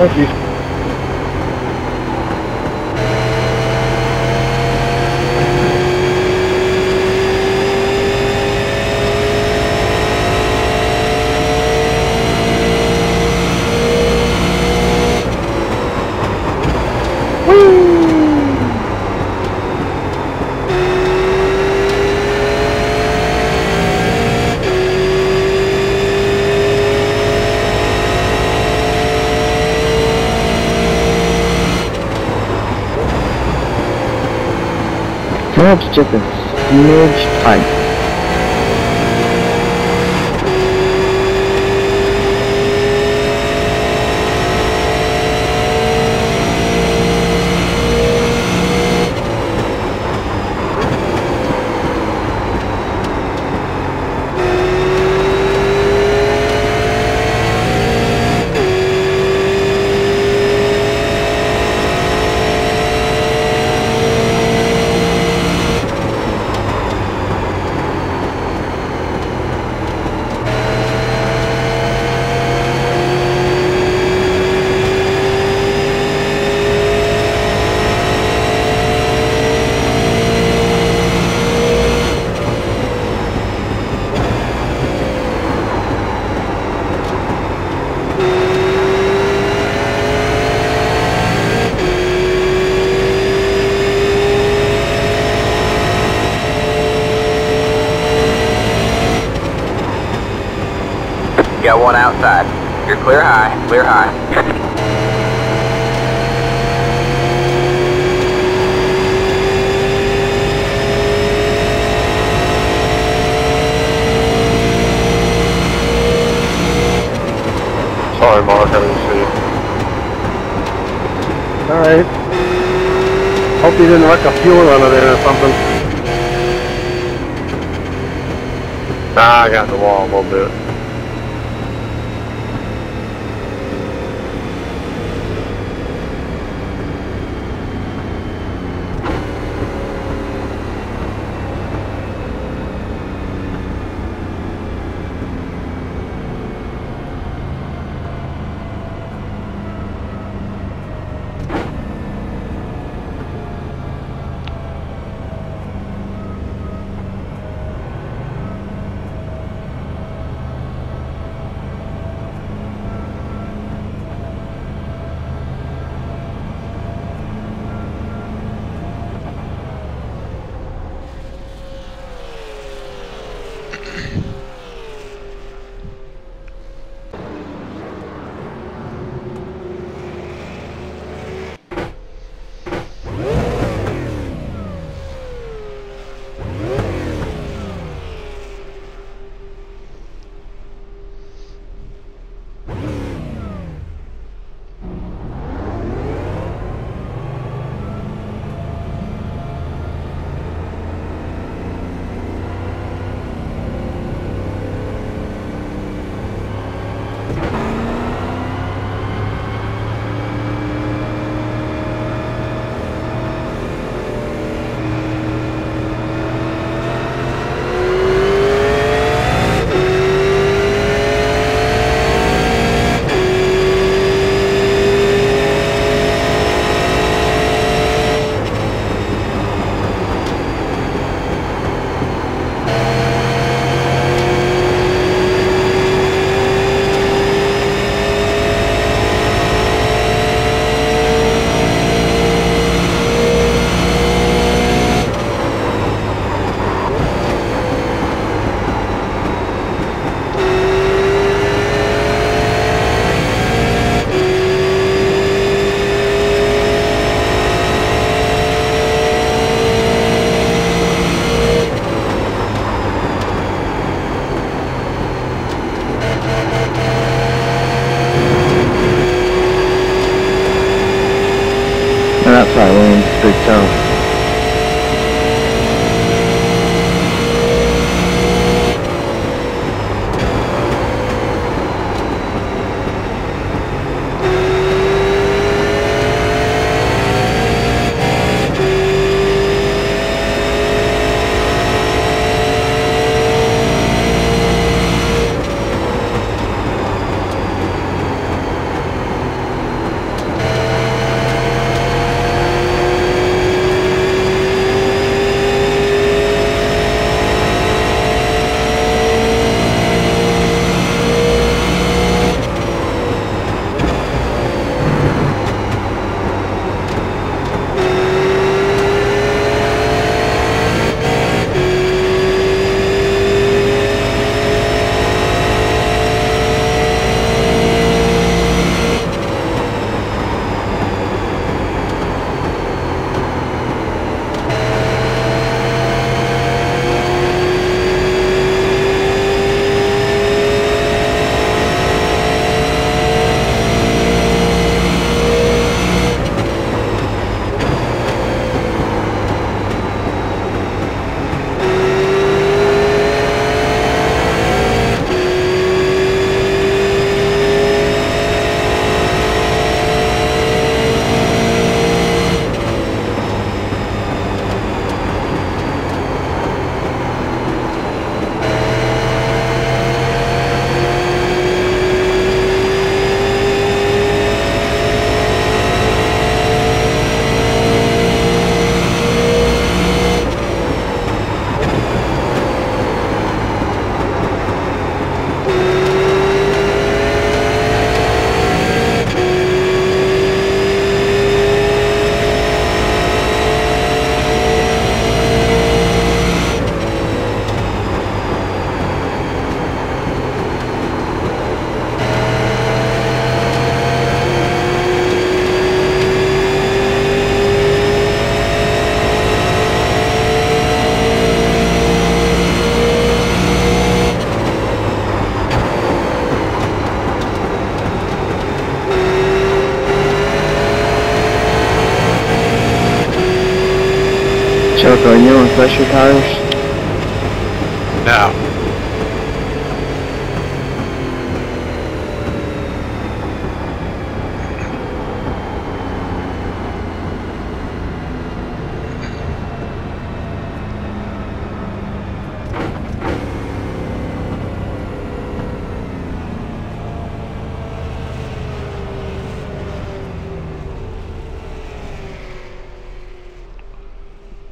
Thank you. Perhaps just a smidge tight. Got one outside. You're clear high, clear high. Sorry, Mark, I didn't see you. Alright. Hope you didn't wreck a fuel under there or something. Nah, I got in the wall a little bit. Chuck, are you on pressure tires? No.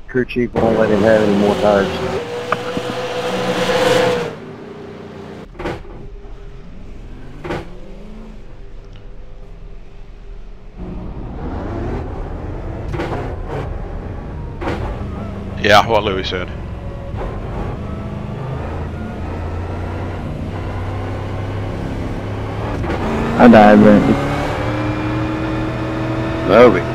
Crew chief won't let him have any more tires. Yeah, what Louis said. I died, Randy. Lovely.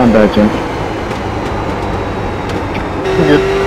I'm bad, Jim. Good.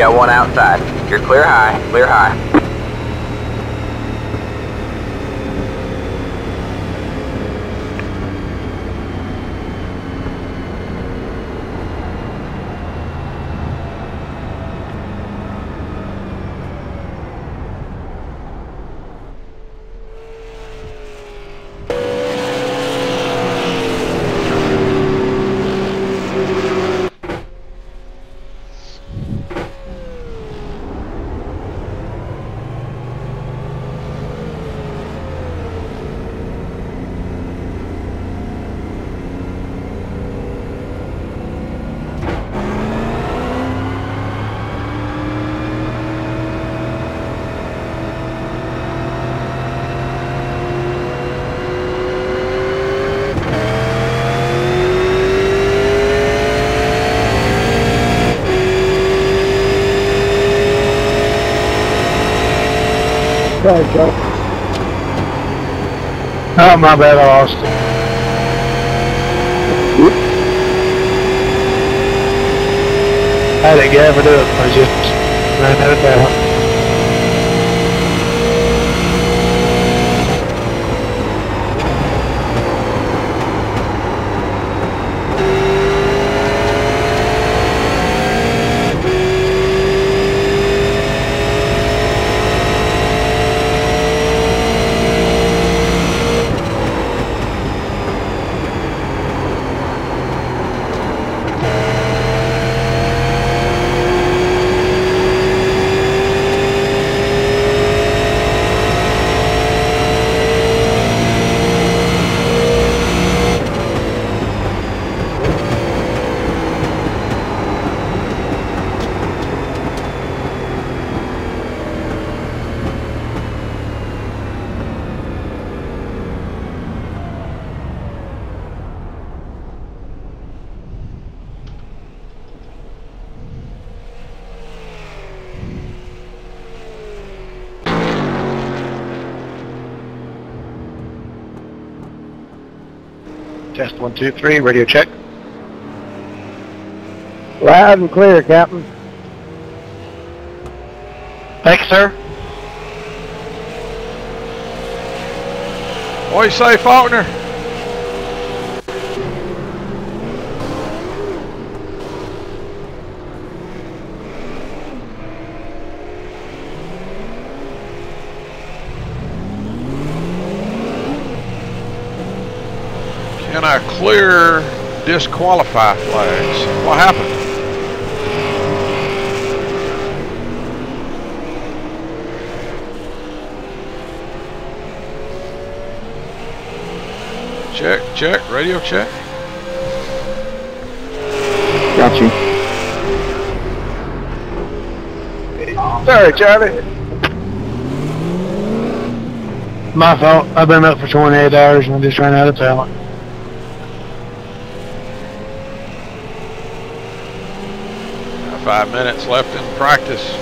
Got one outside. You're clear high, clear high. Sorry, Joe. Oh, my bad, I lost it. I had to gab it up. I just ran out of time. Test 1, 2, 3, radio check. Loud and clear, Captain. Thank you, sir. What do you say, Faulkner? Can I clear disqualify flags? What happened? Check, radio check. Got you. Sorry, Charlie. My fault. I've been up for 28 hours and I just ran out of talent. Got 5 minutes left in practice.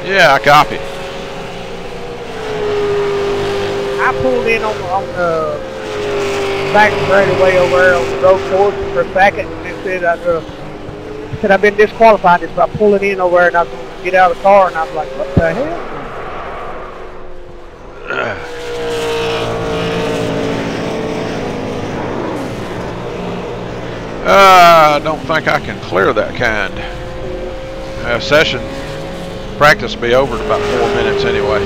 Yeah, I copy. I pulled in on the back straightaway over there on the road course for a second and said I've been disqualified just by pulling in over there, and I was going to get out of the car, and I was like, what the hell? I don't think I can clear that kind. Session practice will be over in about 4 minutes anyway.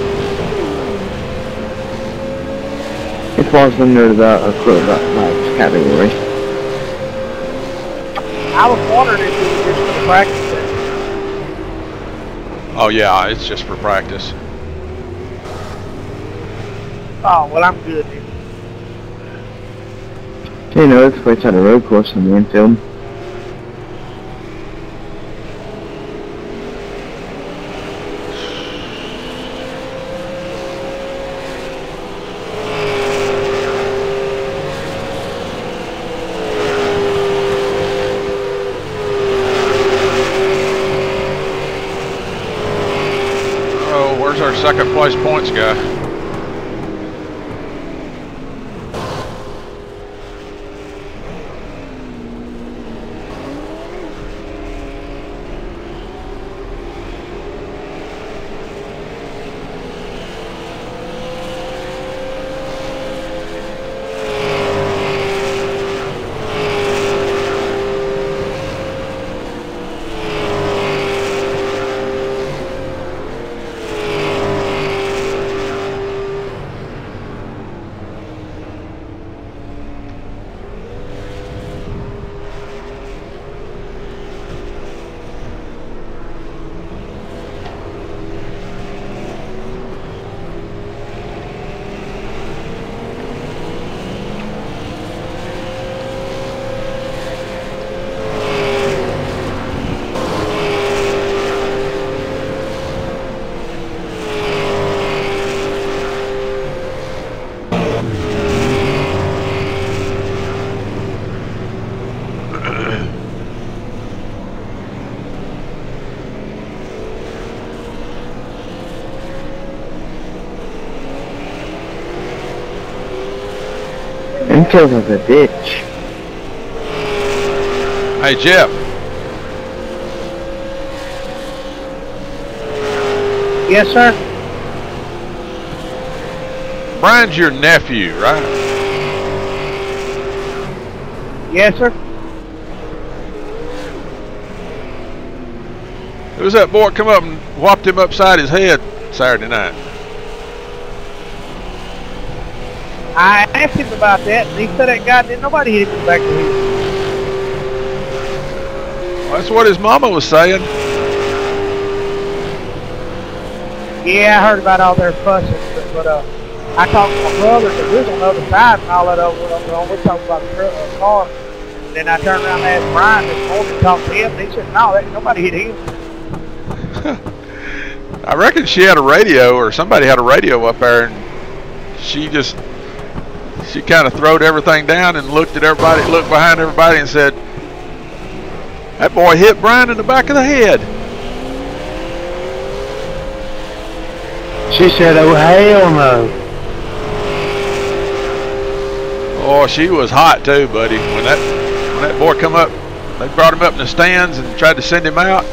It falls under the equivalent flags category. I was wondering if it was just for the practice session. Oh yeah, it's just for practice. Oh, well, I'm good then. You know, it's quite a road course in the infield. where's our second place points guy? Into the ditch. Hey Jeff. Yes, sir. Brian's your nephew, right? Yes, sir. Who's that boy come up and whopped him upside his head Saturday night? I asked him about that, and he said that guy didn't nobody hit him in the back of the head. Well, that's what his mama was saying. Yeah, I heard about all their fussing, but I talked to my brother, because we was on the other side and all that over on. We talked about the car. And then I turned around and asked Brian this morning to talk to him, and he said, no, nobody hit him. I reckon she had a radio, or somebody had a radio up there, and she kind of throwed everything down and looked behind everybody and said, that boy hit Brian in the back of the head. She said, oh, hell no. Oh, she was hot too, buddy. When that boy come up, they brought him up in the stands and tried to send him out.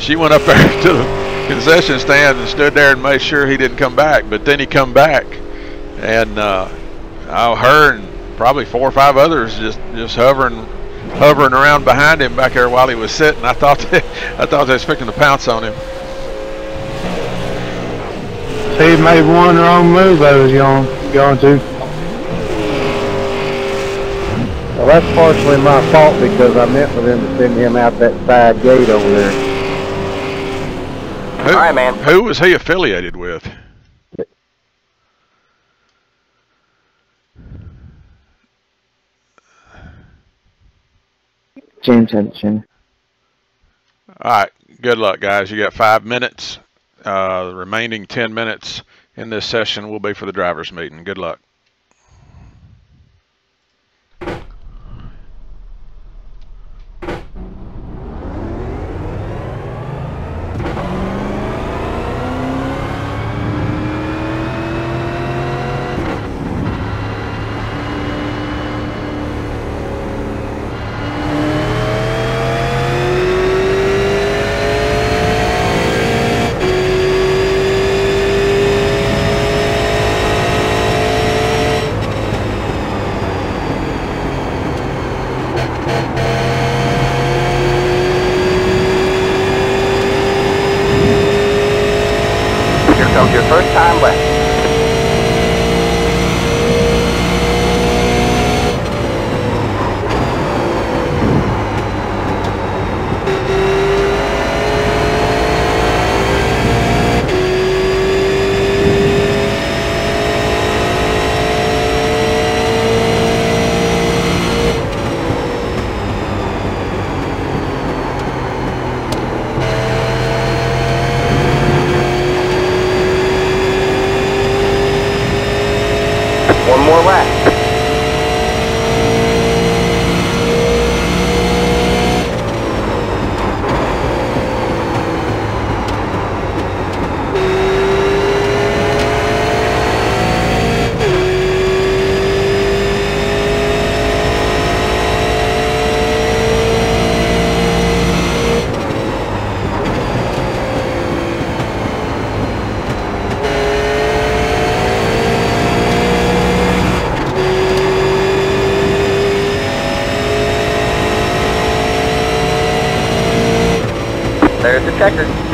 She went up there to the concession stand and stood there and made sure he didn't come back. But then he come back, and her and probably 4 or 5 others just hovering around behind him back there while he was sitting. I thought they was fixing to pounce on him. He made one wrong move I was going to. Well, that's partially my fault because I meant for them to send him out that side gate over there. All right, man. Who was he affiliated with? James Hudson. All right, good luck, guys. You got 5 minutes. The remaining 10 minutes in this session will be for the drivers' meeting. Good luck. Comes your first time left. checker.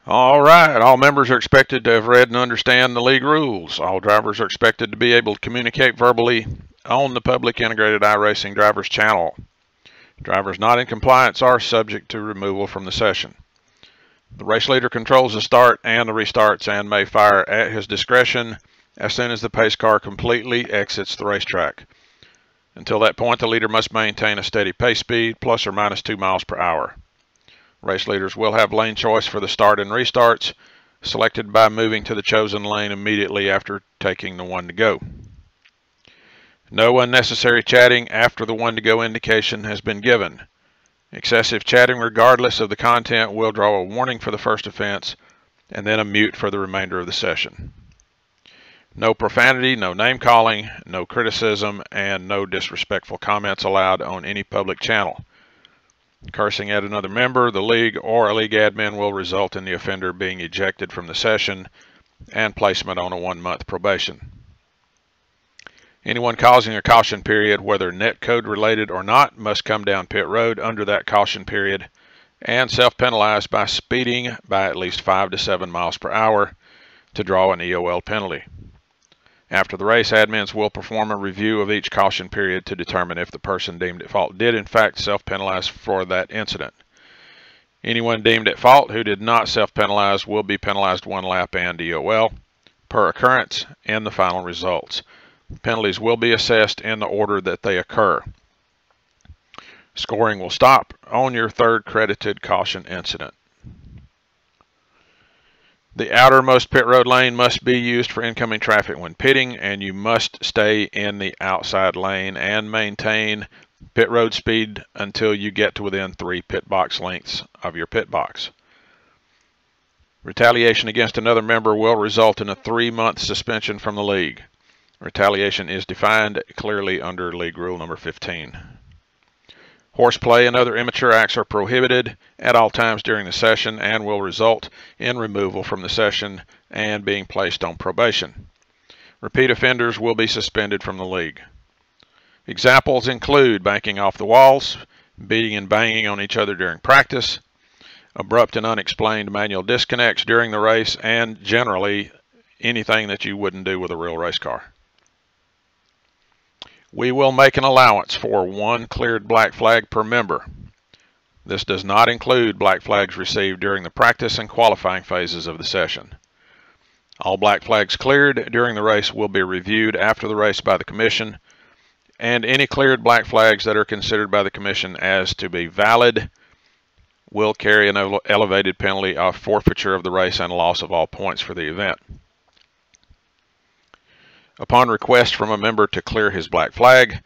All right, all members are expected to have read and understand the league rules. All drivers are expected to be able to communicate verbally on the public integrated iRacing drivers channel. Drivers not in compliance are subject to removal from the session. The race leader controls the start and the restarts and may fire at his discretion as soon as the pace car completely exits the racetrack. Until that point, the leader must maintain a steady pace speed, plus or minus 2 miles per hour. Race leaders will have lane choice for the start and restarts, selected by moving to the chosen lane immediately after taking the 1 to go. No unnecessary chatting after the 1 to go indication has been given. Excessive chatting, regardless of the content, will draw a warning for the first offense and then a mute for the remainder of the session. No profanity, no name calling, no criticism, and no disrespectful comments allowed on any public channel. Cursing at another member, the league, or a league admin will result in the offender being ejected from the session and placement on a 1-month probation. Anyone causing a caution period, whether netcode related or not, must come down pit road under that caution period and self-penalize by speeding by at least 5 to 7 miles per hour to draw an EOL penalty. After the race, admins will perform a review of each caution period to determine if the person deemed at fault did in fact self-penalize for that incident. Anyone deemed at fault who did not self-penalize will be penalized 1 lap and EOL per occurrence in the final results. Penalties will be assessed in the order that they occur. Scoring will stop on your 3rd credited caution incident. The outermost pit road lane must be used for incoming traffic when pitting, and you must stay in the outside lane and maintain pit road speed until you get to within 3 pit box lengths of your pit box. Retaliation against another member will result in a 3-month suspension from the league. Retaliation is defined clearly under League Rule number 15. Horseplay and other immature acts are prohibited at all times during the session and will result in removal from the session and being placed on probation. Repeat offenders will be suspended from the league. Examples include banking off the walls, beating and banging on each other during practice, abrupt and unexplained manual disconnects during the race, and generally anything that you wouldn't do with a real race car. We will make an allowance for 1 cleared black flag per member. This does not include black flags received during the practice and qualifying phases of the session. All black flags cleared during the race will be reviewed after the race by the Commission, and any cleared black flags that are considered by the Commission as to be valid will carry an elevated penalty of forfeiture of the race and loss of all points for the event. Upon request from a member to clear his black flag,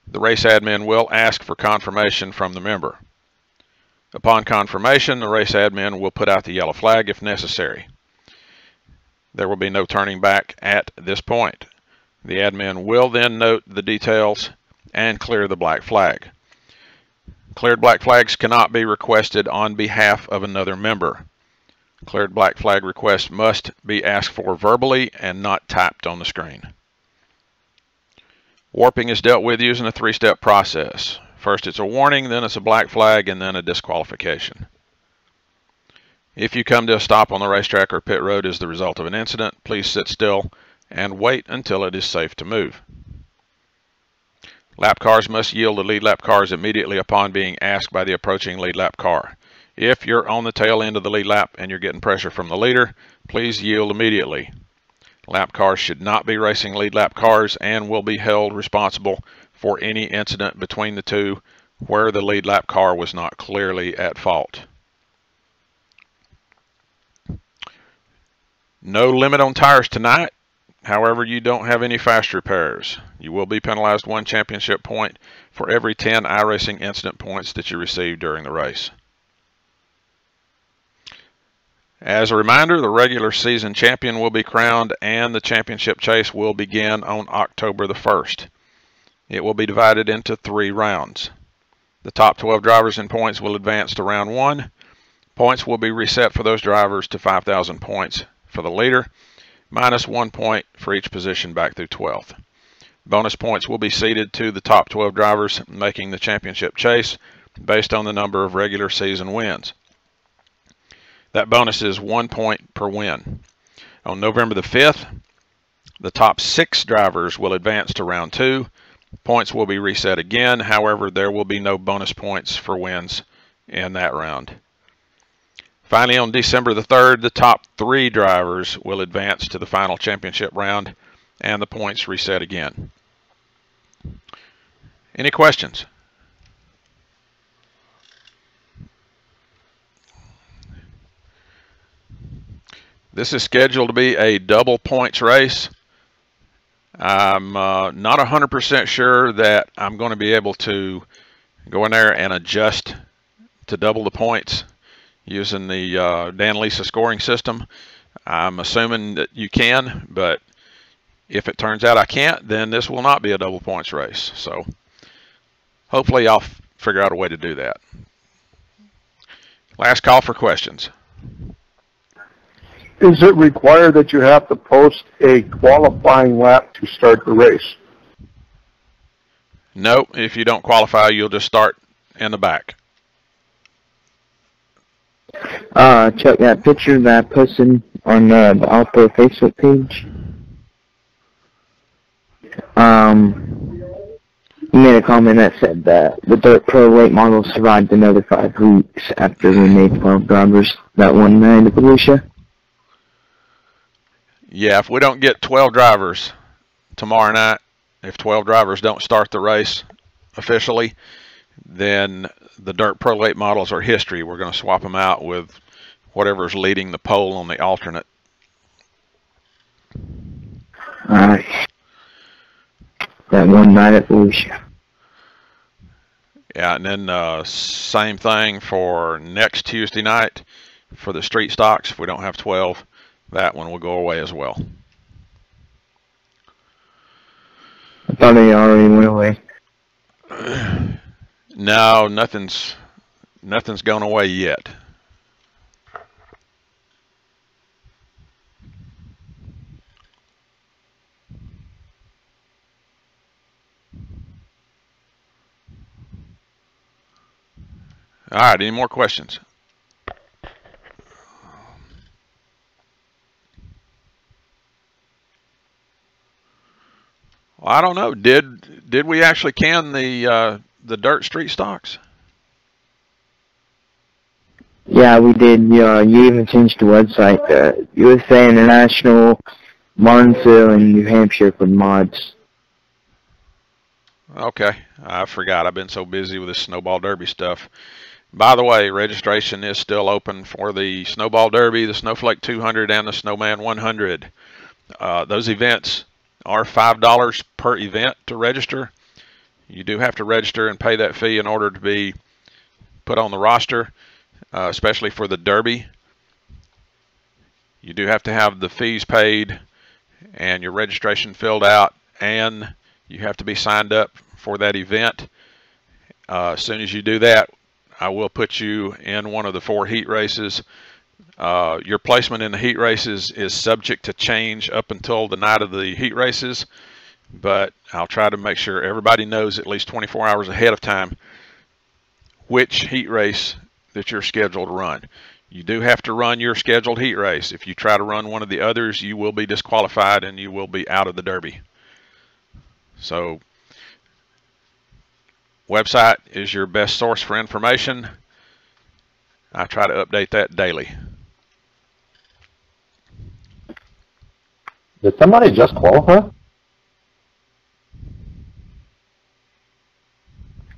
the race admin will ask for confirmation from the member. Upon confirmation, the race admin will put out the yellow flag if necessary. There will be no turning back at this point. The admin will then note the details and clear the black flag. Cleared black flags cannot be requested on behalf of another member. Cleared black flag requests must be asked for verbally and not typed on the screen. Warping is dealt with using a 3-step process. First it's a warning, then it's a black flag, and then a disqualification. If you come to a stop on the racetrack or pit road as the result of an incident, please sit still and wait until it is safe to move. Lap cars must yield to lead lap cars immediately upon being asked by the approaching lead lap car. If you're on the tail end of the lead lap and you're getting pressure from the leader, please yield immediately. Lap cars should not be racing lead lap cars and will be held responsible for any incident between the two where the lead lap car was not clearly at fault. No limit on tires tonight. However, you don't have any fast repairs. You will be penalized 1 championship point for every 10 iRacing incident points that you receive during the race. As a reminder, the regular season champion will be crowned and the championship chase will begin on October the 1st. It will be divided into 3 rounds. The top 12 drivers in points will advance to round 1. Points will be reset for those drivers to 5,000 points for the leader, minus 1 point for each position back through 12th. Bonus points will be ceded to the top 12 drivers making the championship chase based on the number of regular season wins. That bonus is 1 point per win. On November the 5th, the top 6 drivers will advance to round 2. Points will be reset again. However, there will be no bonus points for wins in that round. Finally, on December the 3rd, the top 3 drivers will advance to the final championship round and the points reset again. Any questions? This is scheduled to be a double points race. I'm not 100% sure that I'm going to be able to go in there and adjust to double the points using the Dan Lisa scoring system. I'm assuming that you can, but if it turns out I can't, then this will not be a double points race. So hopefully I'll figure out a way to do that. Last call for questions. Is it required that you have to post a qualifying lap to start the race? No, if you don't qualify, you'll just start in the back. Check that picture that I posted on the Alpha Facebook page. You made a comment that said that the Dirt Pro late model survived another 5 weeks after we made 12 drivers that won the Volusia. Yeah, if we don't get 12 drivers tomorrow night, if 12 drivers don't start the race officially, then the Dirt Pro late models are history. We're going to swap them out with whatever's leading the poll on the alternate Alright. That one night at Volusia. Yeah, and then same thing for next Tuesday night for the street stocks. If we don't have 12, that one will go away as well. I thought they already went away. No, nothing's gone away yet. All right, any more questions? Well, I don't know. Did we actually can the dirt street stocks? Yeah, we did. You even changed the website. USA International, Martinsville, and New Hampshire for mods. Okay, I forgot. I've been so busy with this Snowball Derby stuff. By the way, registration is still open for the Snowball Derby, the Snowflake 200, and the Snowman 100. Those events are $5 per event to register. You do have to register and pay that fee in order to be put on the roster, especially for the Derby. You do have to have the fees paid and your registration filled out, and you have to be signed up for that event. As soon as you do that, I will put you in one of the 4 heat races. Your placement in the heat races is subject to change up until the night of the heat races, but I'll try to make sure everybody knows at least 24 hours ahead of time which heat race that you're scheduled to run. You do have to run your scheduled heat race. If you try to run one of the others, you will be disqualified and you will be out of the Derby. So, website is your best source for information. I try to update that daily. Did somebody just qualify?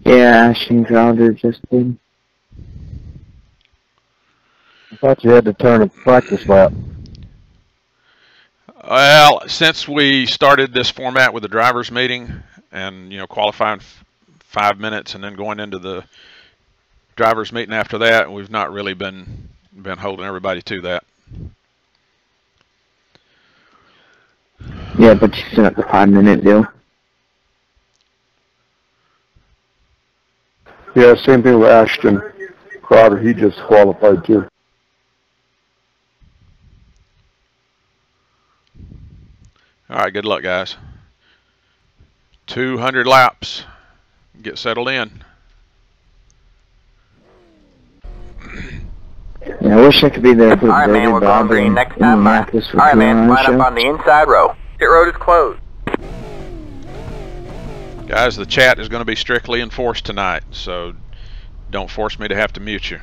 Yeah, Ashton Crowder just did. I thought you had to turn a practice lap. Well, since we started this format with the driver's meeting and, qualifying 5 minutes and then going into the driver's meeting after that, we've not really been holding everybody to that. Yeah, but you set up the 5-minute deal. Yeah, same thing with Ashton Crowder. He just qualified too. All right, good luck, guys. 200 laps. Get settled in. Yeah, I wish I could be there for All right, man, we're going green next time. All right, man, line up on the inside row. Pit road is closed. Guys, the chat is going to be strictly enforced tonight, so don't force me to have to mute you.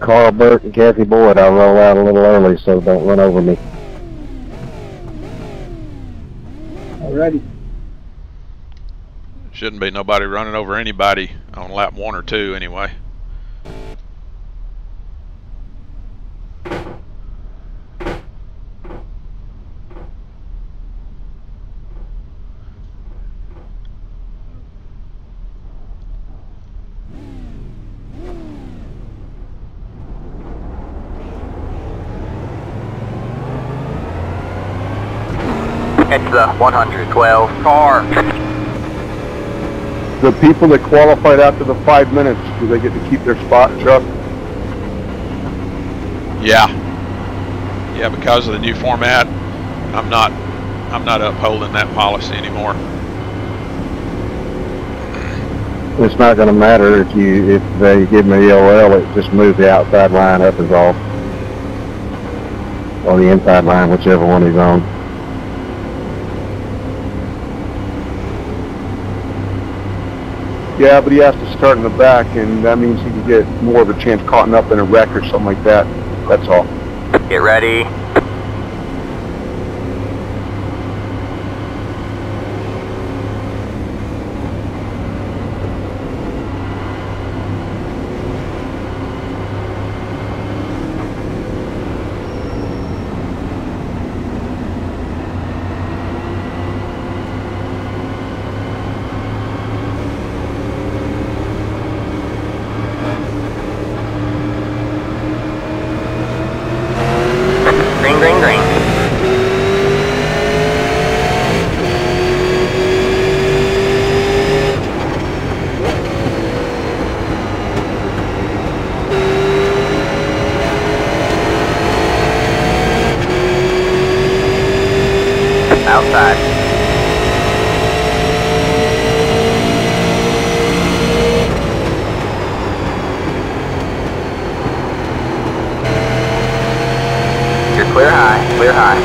Carl Burt and Kathy Boyd, I'll roll out a little early, so don't run over me. Alrighty. Shouldn't be nobody running over anybody on lap 1 or 2 anyway. It's the 112 car. The people that qualified after the 5 minutes, do they get to keep their spot, Chuck? Yeah. Yeah, because of the new format, I'm not upholding that policy anymore. It's not going to matter if they give me the OL, it just moves the outside line up is all. Or the inside line, whichever one he's on. Yeah, but he has to start in the back, and that means he can get more of a chance caught up in a wreck or something like that. That's all. Get ready. outside. You're clear high, clear high.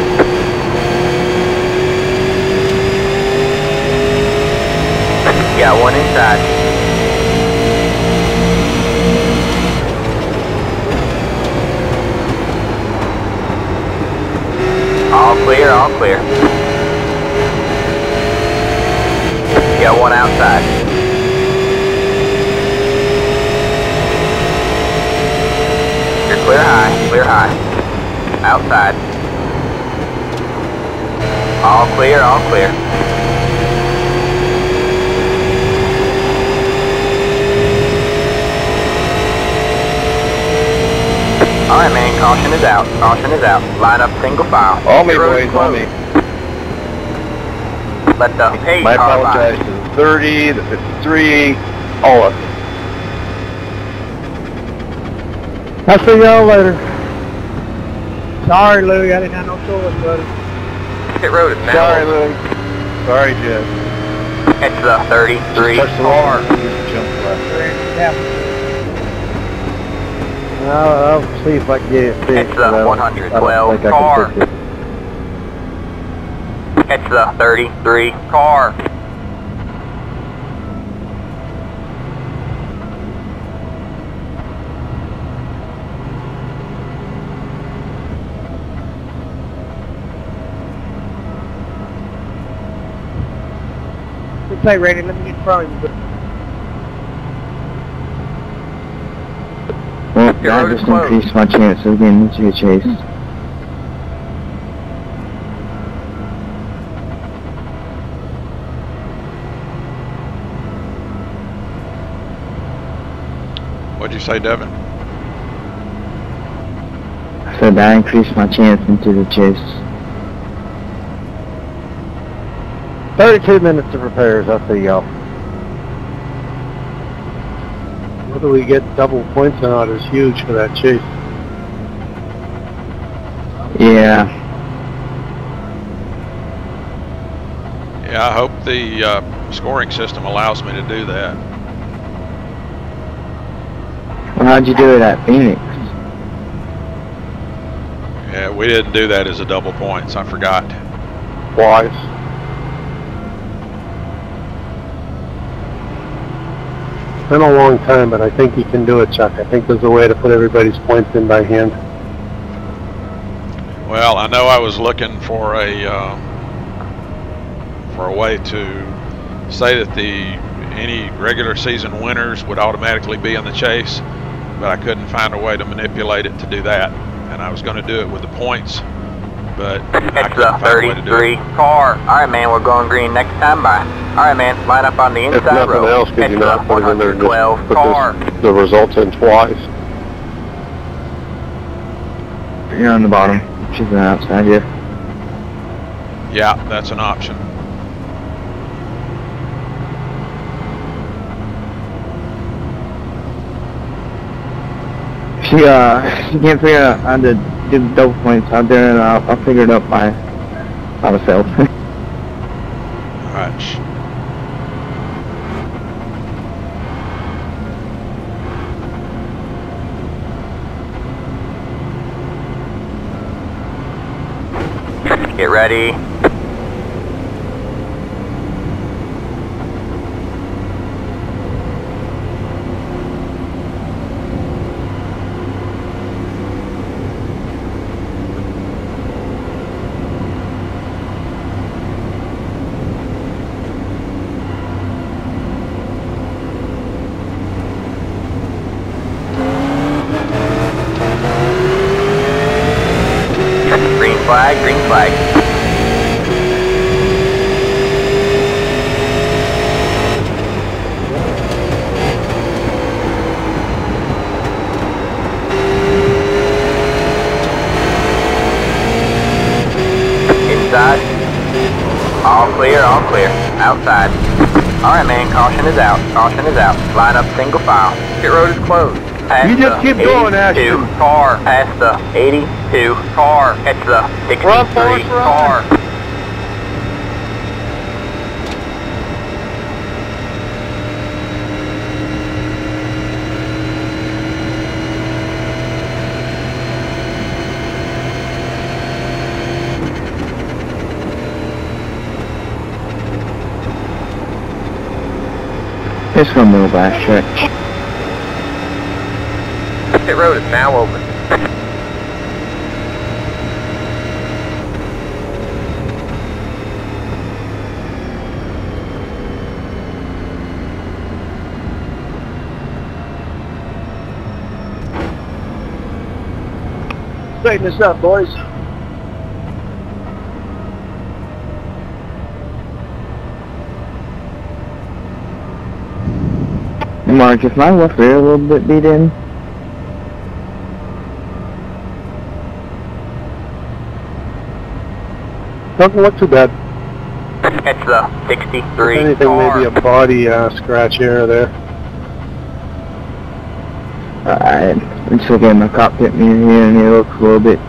Got one inside. All clear, all clear. Got one outside. You're clear high, clear high. Outside. All clear, all clear. Alright man, caution is out, caution is out. Line up single file. On me, Your road boys, is on me. Let the pace I car apologize by. to the 30, the 53, all of you. I'll see y'all later. Sorry, Louie, I didn't have no choice, buddy. Pit road is now. Sorry, Louie. Sorry, Jeff. It's the 33 Touch the car. water. Jump left. Yeah. I'll see if I can get it fixed. It's the 112 I car. can fix it. It's the 33 car. Good play, Randy. Let me get in front of you. Well, Your that road is just closed. increased my chance of getting into a chase. What'd you say, Devin? I said that increased my chance into the chase. 32 minutes of repairs. I'll see y'all. Whether we get double points or not is huge for that chase. Yeah. Yeah, I hope the scoring system allows me to do that. Well, how'd you do it at Phoenix? Yeah, we didn't do that as a double points. I forgot. Twice. Been a long time, but I think you can do it, Chuck. I think there's a way to put everybody's points in by hand. Well, I know I was looking for a way to say that any regular season winners would automatically be in the chase, but I couldn't find a way to manipulate it to do that. And I was going to do it with the points, but I It's couldn't the find a way to do 33 it. car. Alright man, we're going green next time by. Alright man, line up on the If inside nothing road. else, could It's you the not put it in there and 112 just put car. the results in twice? You're on the bottom. She's an outside, yeah. Yeah, that's an option. She can't figure out how to do the double points out there, and I'll figure it out by myself. All right. Get ready. Green flag, green flag. Inside. All clear, all clear. Outside. Alright man, caution is out. Caution is out. Line up single file. Pit road is closed. Past You just the keep going, 82 Ashton. car. Past the 82 car. It's the 63 Run, Forrest, run. car. This one little back track. Pit road is now open. Straighten this up, boys. Mark, is my left rear a little bit beat in? Doesn't look too bad. It's the 63 If anything, car. maybe a body scratch here or there. Alright, I'm just looking at my cockpit mirror here and it looks a little bit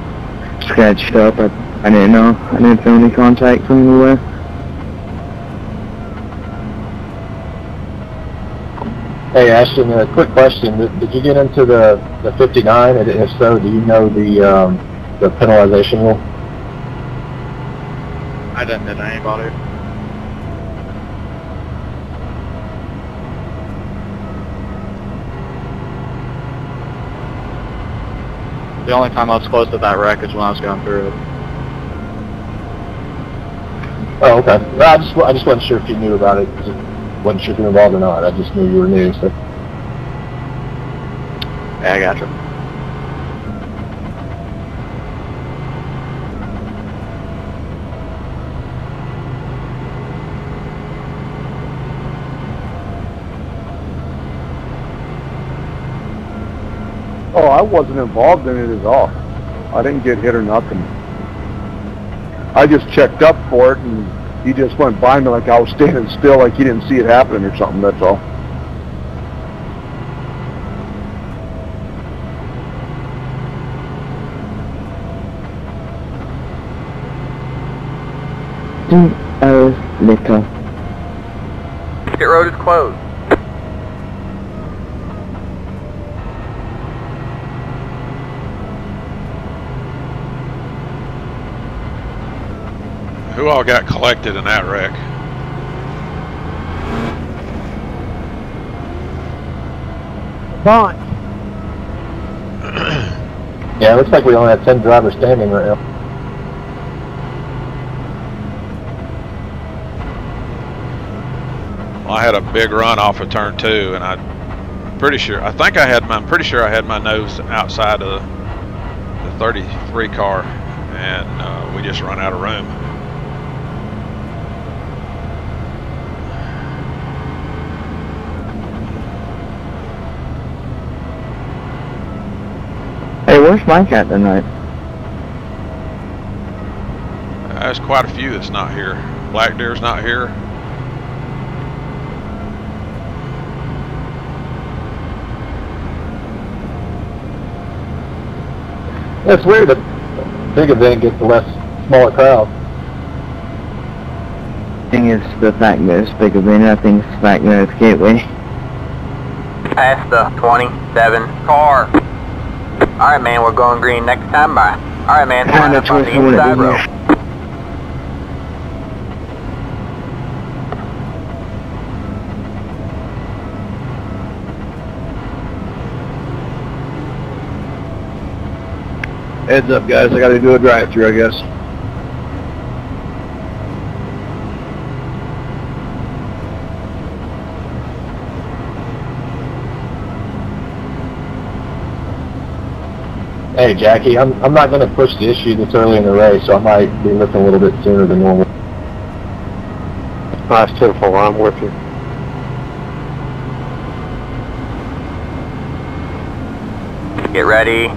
scratched up. I didn't know. I didn't feel any contact from anywhere. Hey Ashton, a quick question. Did you get into the 59? And if so, do you know the penalization rule? I didn't hit anybody. The only time I was close to that wreck is when I was going through it. Oh, okay. Well, I just wasn't sure if you knew about it. 'Cause I wasn't sure if you were involved or not. I just knew you were new. So. Yeah, I gotcha. Oh, I wasn't involved in it at all. I didn't get hit or nothing. I just checked up for it, and he just went by me like I was standing still, like he didn't see it happening or something, that's all. Little. Pit road is closed. Who all got collected in that wreck? Bunch. Yeah, it looks like we only have 10 drivers standing right now. Well, I had a big run off of turn 2, and I'm pretty sure I had my nose outside of the 33 car, and we just run out of room. Hey, where's Mike at tonight? There's quite a few that's not here. Black Deer's not here. It's weird that big event gets a smaller crowd. I think it's the fact that it's big event. I think it's the fact that it's Gateway. Past the 27 car. Alright man, we're going green next time by. Alright man, line up on the inside row. Heads up, guys. I got to do a drive-through, I guess. Hey Jackie, I'm not going to push the issue this early in the race, so I might be lifting a little bit sooner than normal. Nice 10-4, I'm with you. Get ready.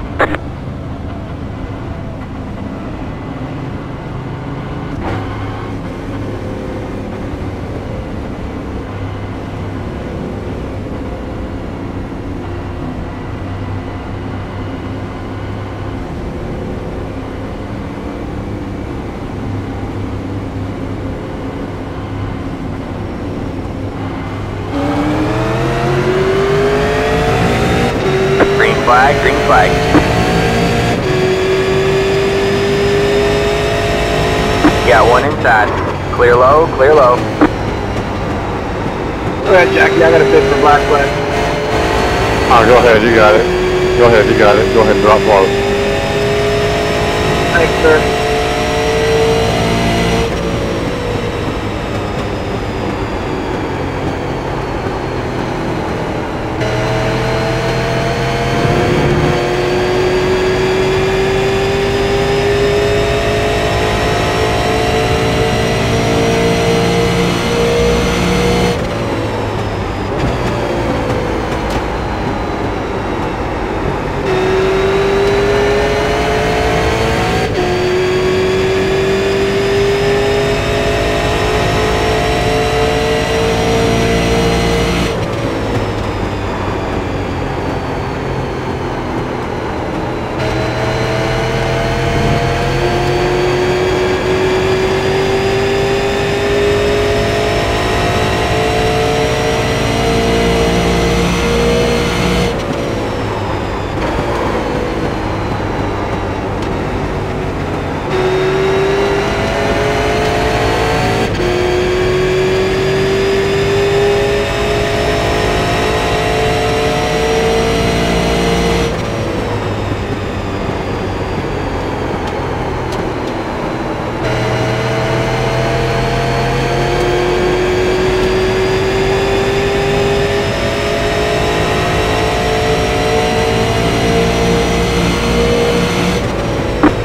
Green flag. Got one inside. Clear low, clear low. Go ahead, Jackie. I got a bid for Black Flag. Go ahead, you got it. Go ahead, you got it. Go ahead and drop low. Thanks, sir.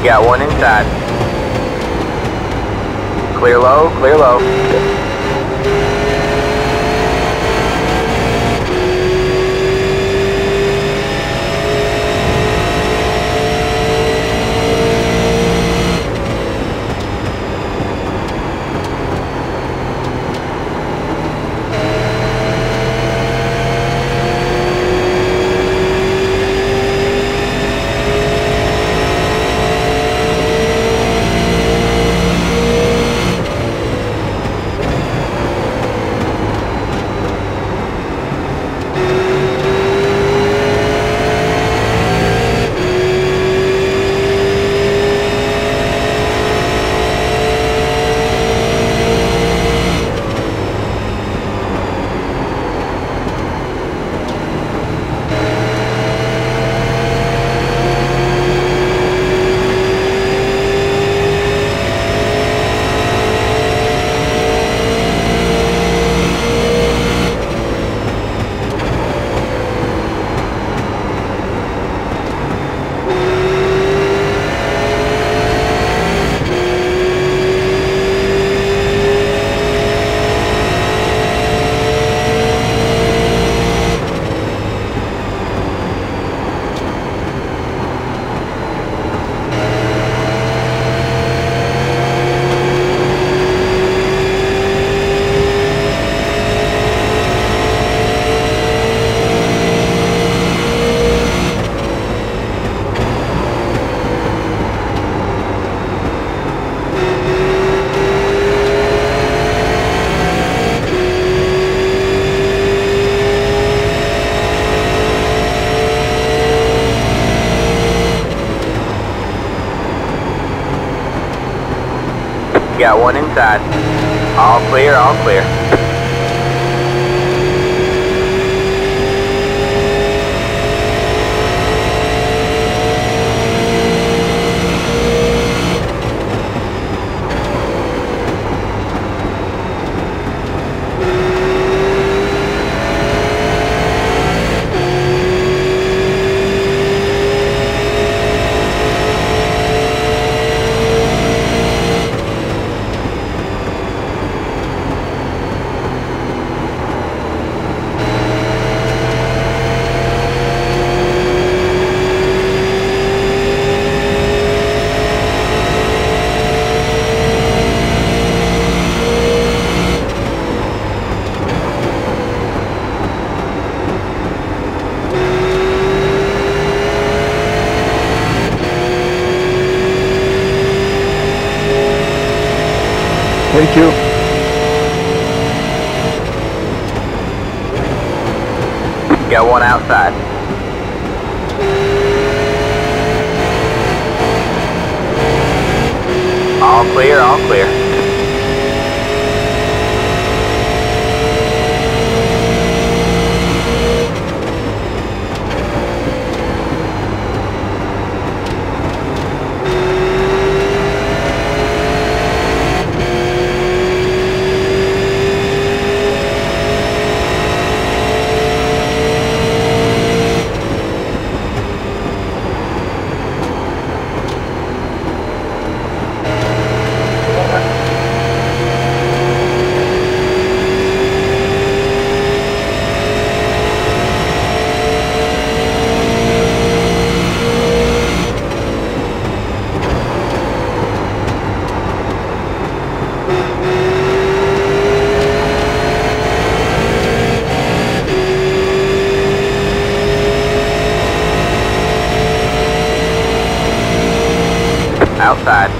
Got one inside. Clear low, clear low. Got one inside. All clear, all clear. Thank you. Got one outside. All clear, all clear. Outside.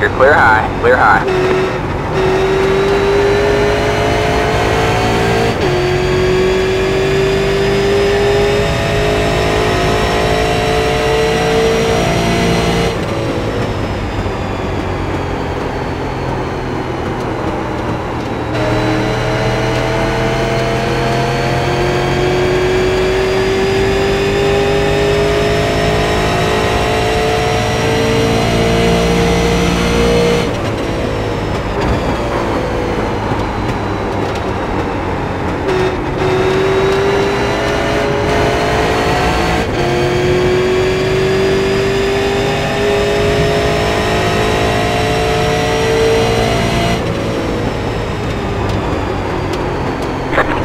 You're clear high, clear high.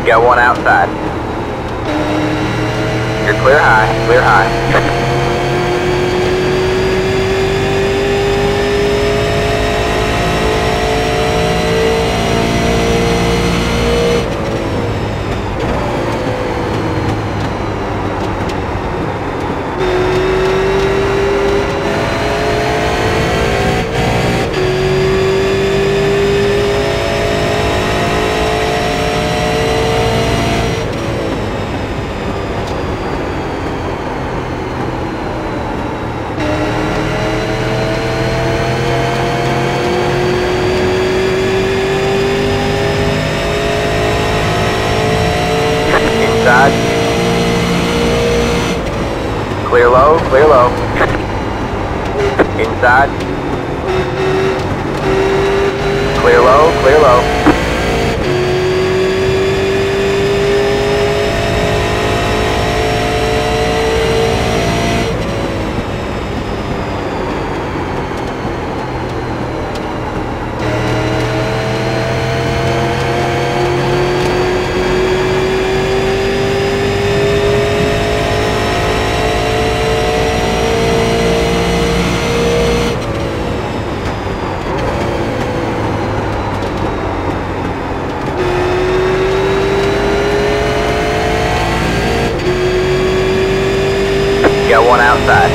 Got one outside. You're clear high, clear high. Clear low, clear low. Inside. Clear low, clear low. Got one outside.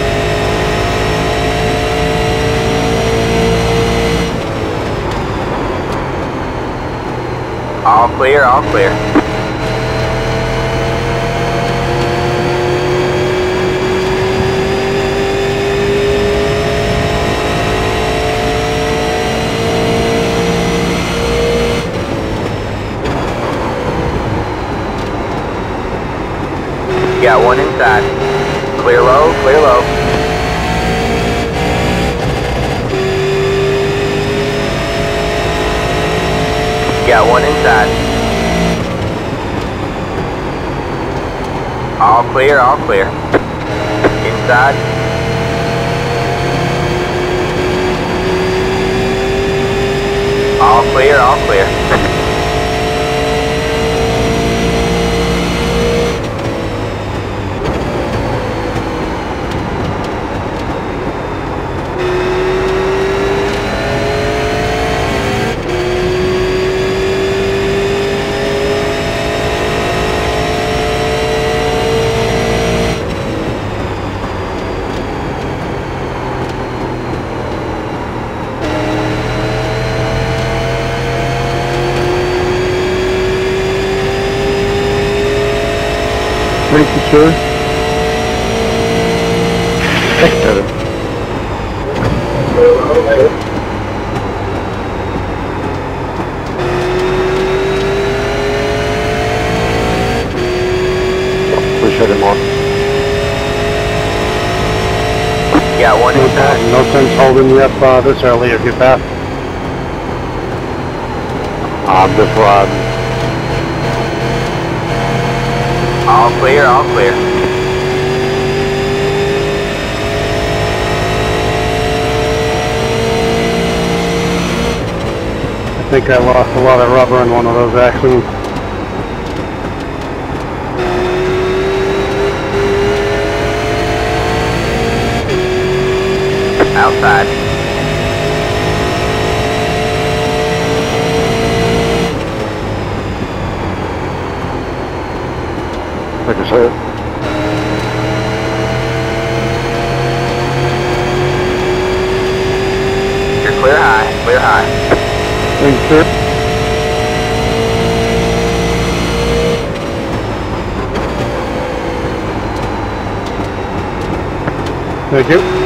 All clear, all clear. Got one inside. Clear low, clear low. Got one inside. All clear, all clear. Inside. All clear, all clear. Pretty secure. We shut him off. Got one inside. No sense holding you up this early if you're fast. I'm just riding. All clear, all clear. I think I lost a lot of rubber in one of those accidents. outside. Like I said. You're clear high, clear high. Thank you, sir. Thank you.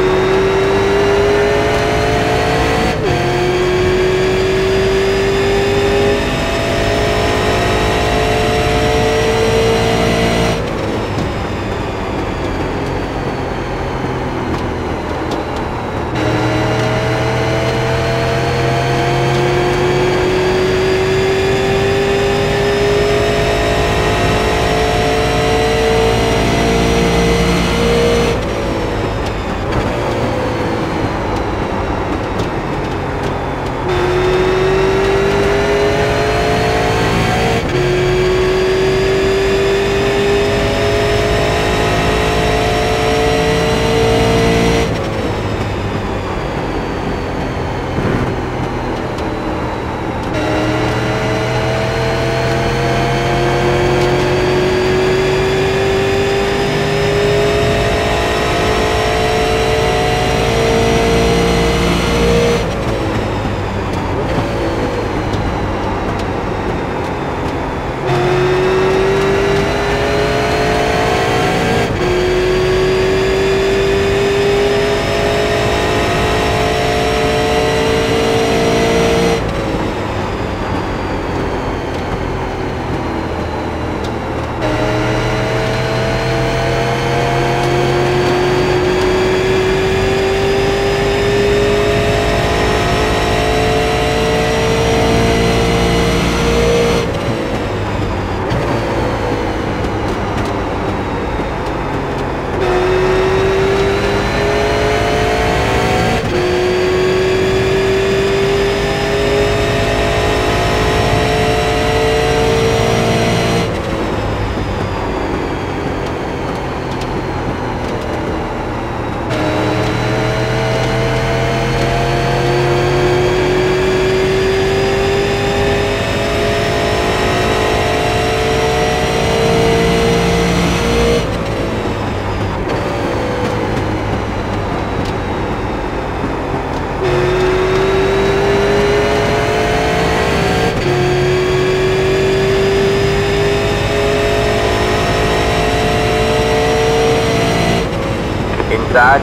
Inside.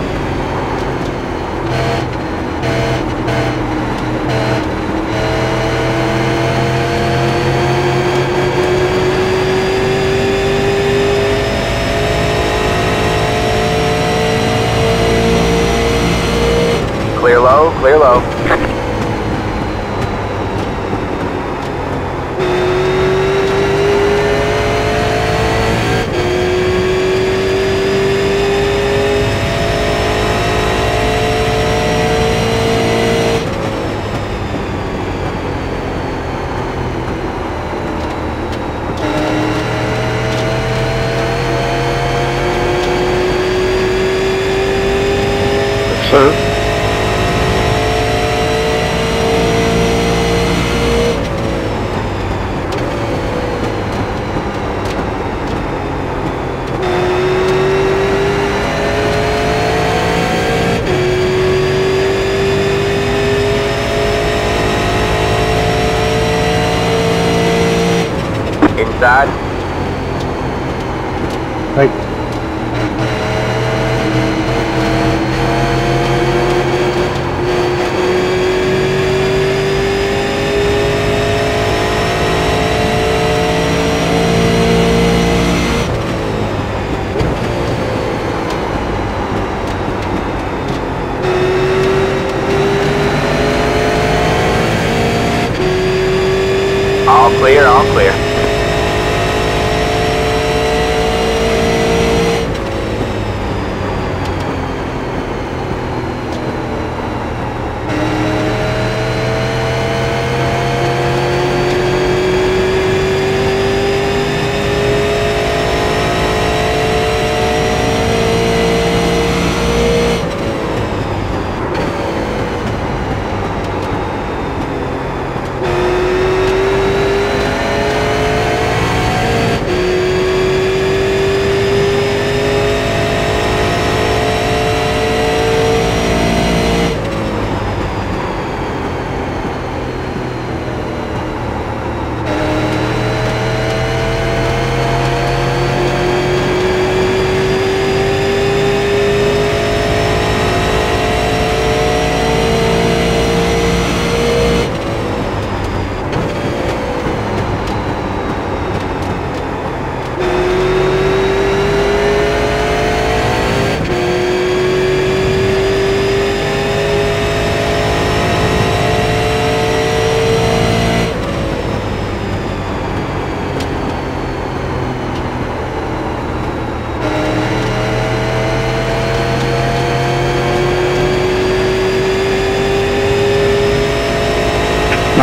Clear low, clear low. Sir. Inside. Thank you. All clear, all clear.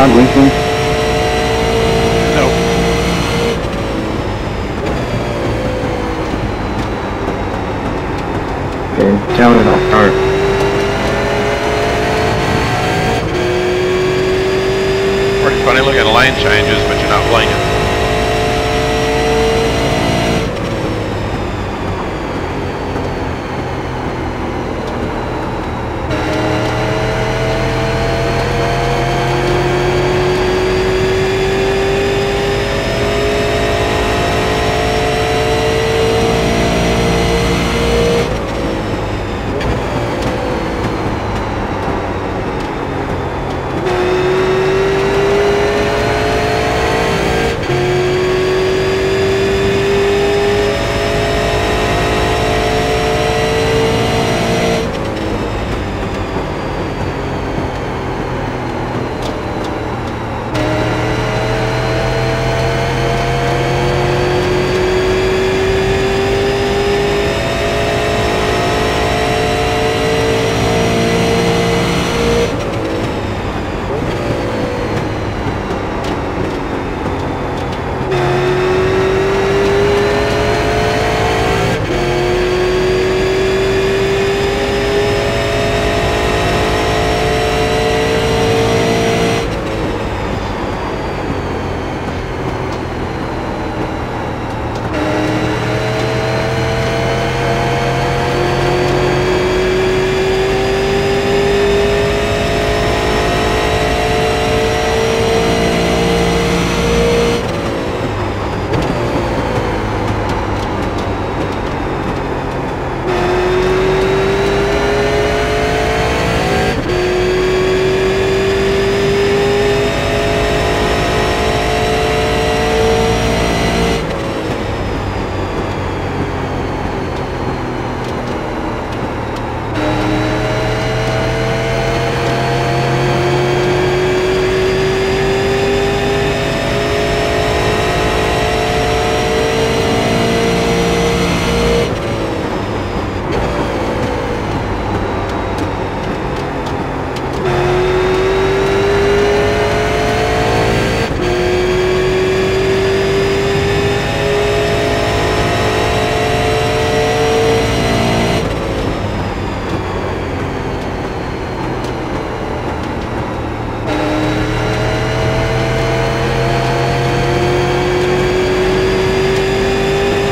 not blinking? Nope. Okay, tell it, I'll start. Pretty funny looking at lane changes, but you're not blinking.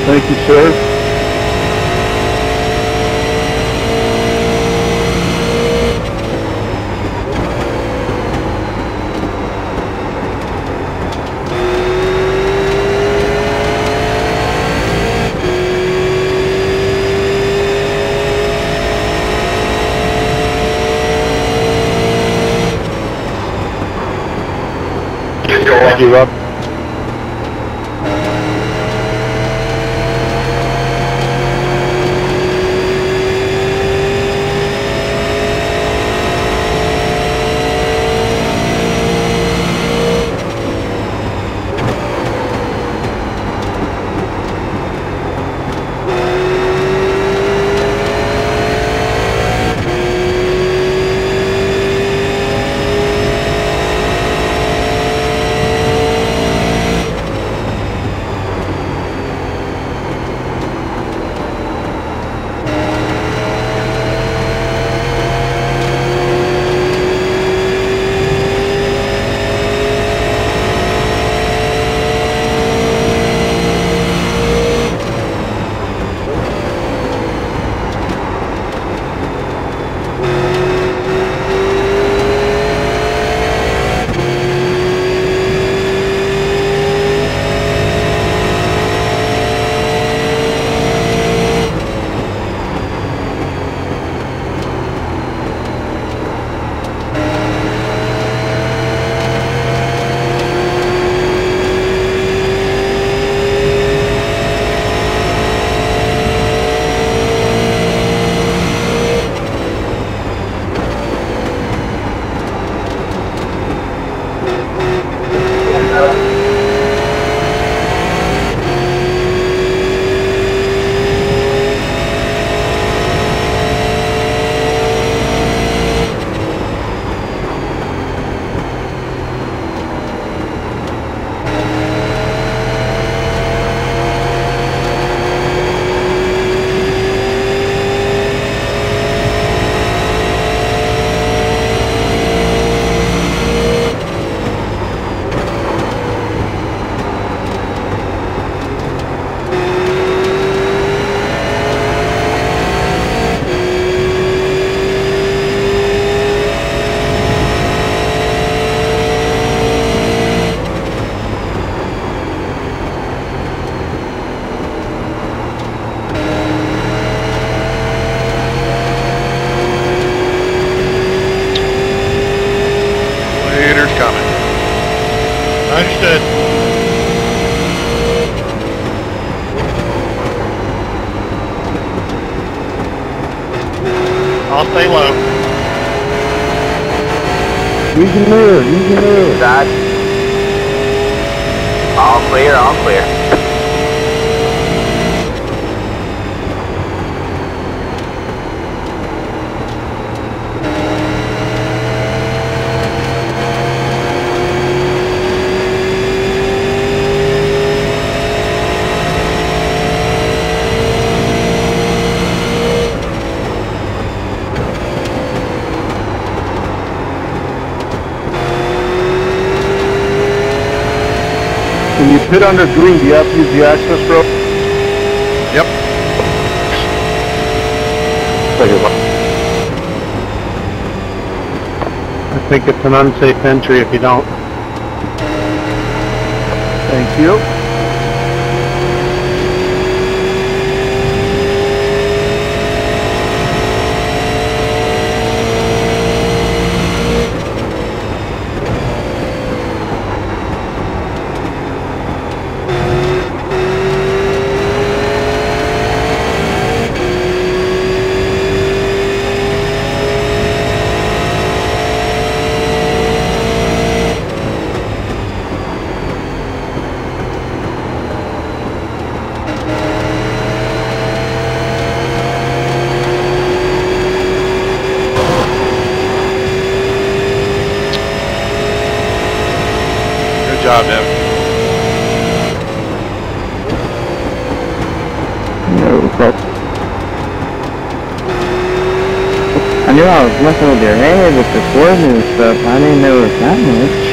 Thank you, sir. Thank you, Rob. I'll stay low. Use your mirror, use your mirror. Inside. All clear, all clear. When you pit under green, do you have to use the access road? Yep. I think it's an unsafe entry if you don't. Thank you. Good job, Devin. No, but I knew I was messing with your head with the swerving and stuff. I didn't know it was that much.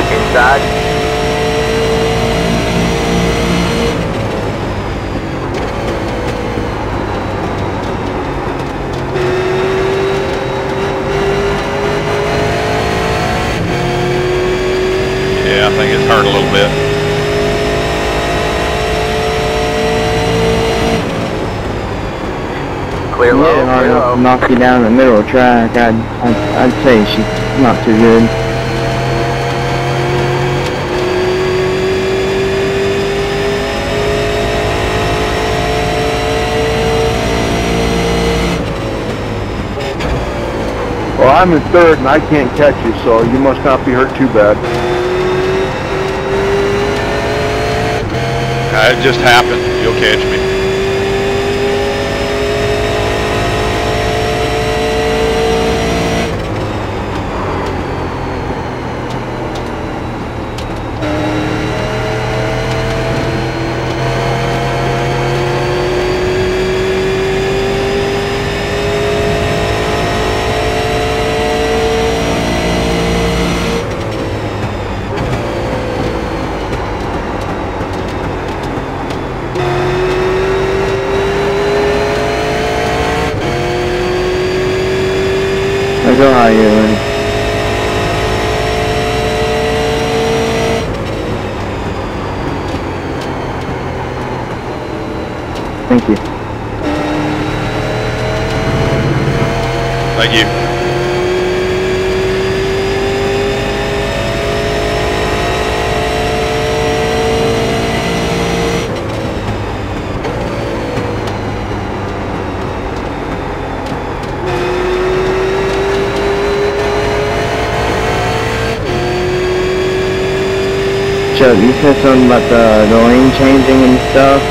Inside. Yeah, I think it's hurt a little bit. Clear low, Yeah, hard clear enough low. to knock you down the middle of the track. I'd say she's not too good. Well, I'm in third and I can't catch you, so you must not be hurt too bad. It just happened. You'll catch me. Go how you doing? Thank you. Thank you. Chuck, you said something about the lane changing and stuff.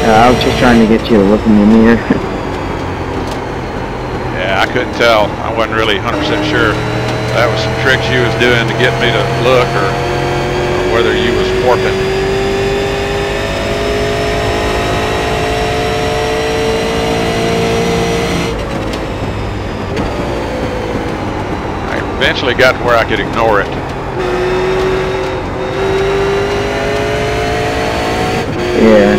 I was just trying to get you to look in the mirror. Yeah, I couldn't tell. I wasn't really 100% sure. That was some tricks you was doing to get me to look, or whether you was warping. I eventually got to where I could ignore it. Yeah.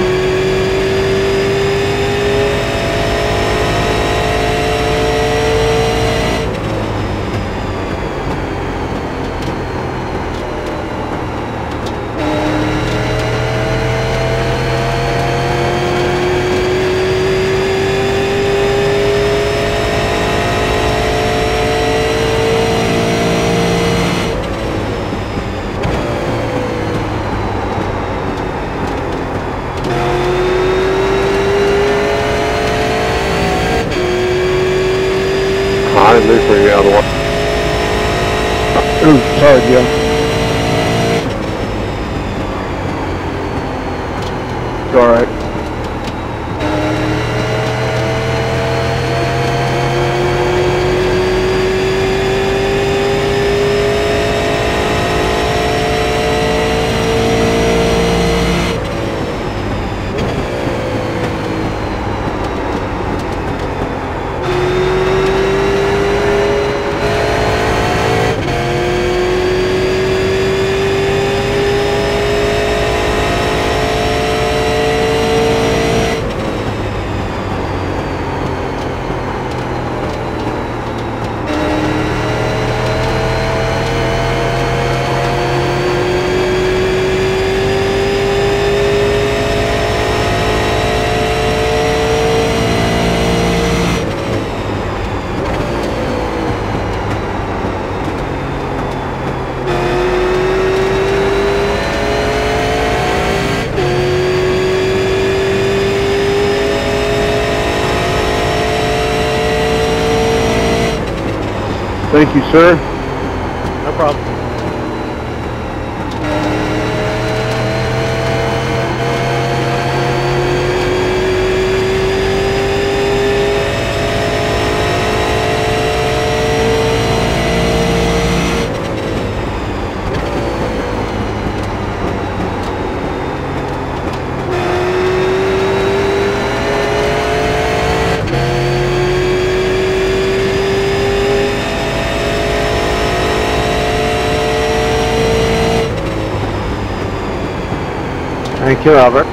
stay out of the way. Ooh, sorry, Jim. It's all right. Thank you, sir. No problem. Thank you, Albert.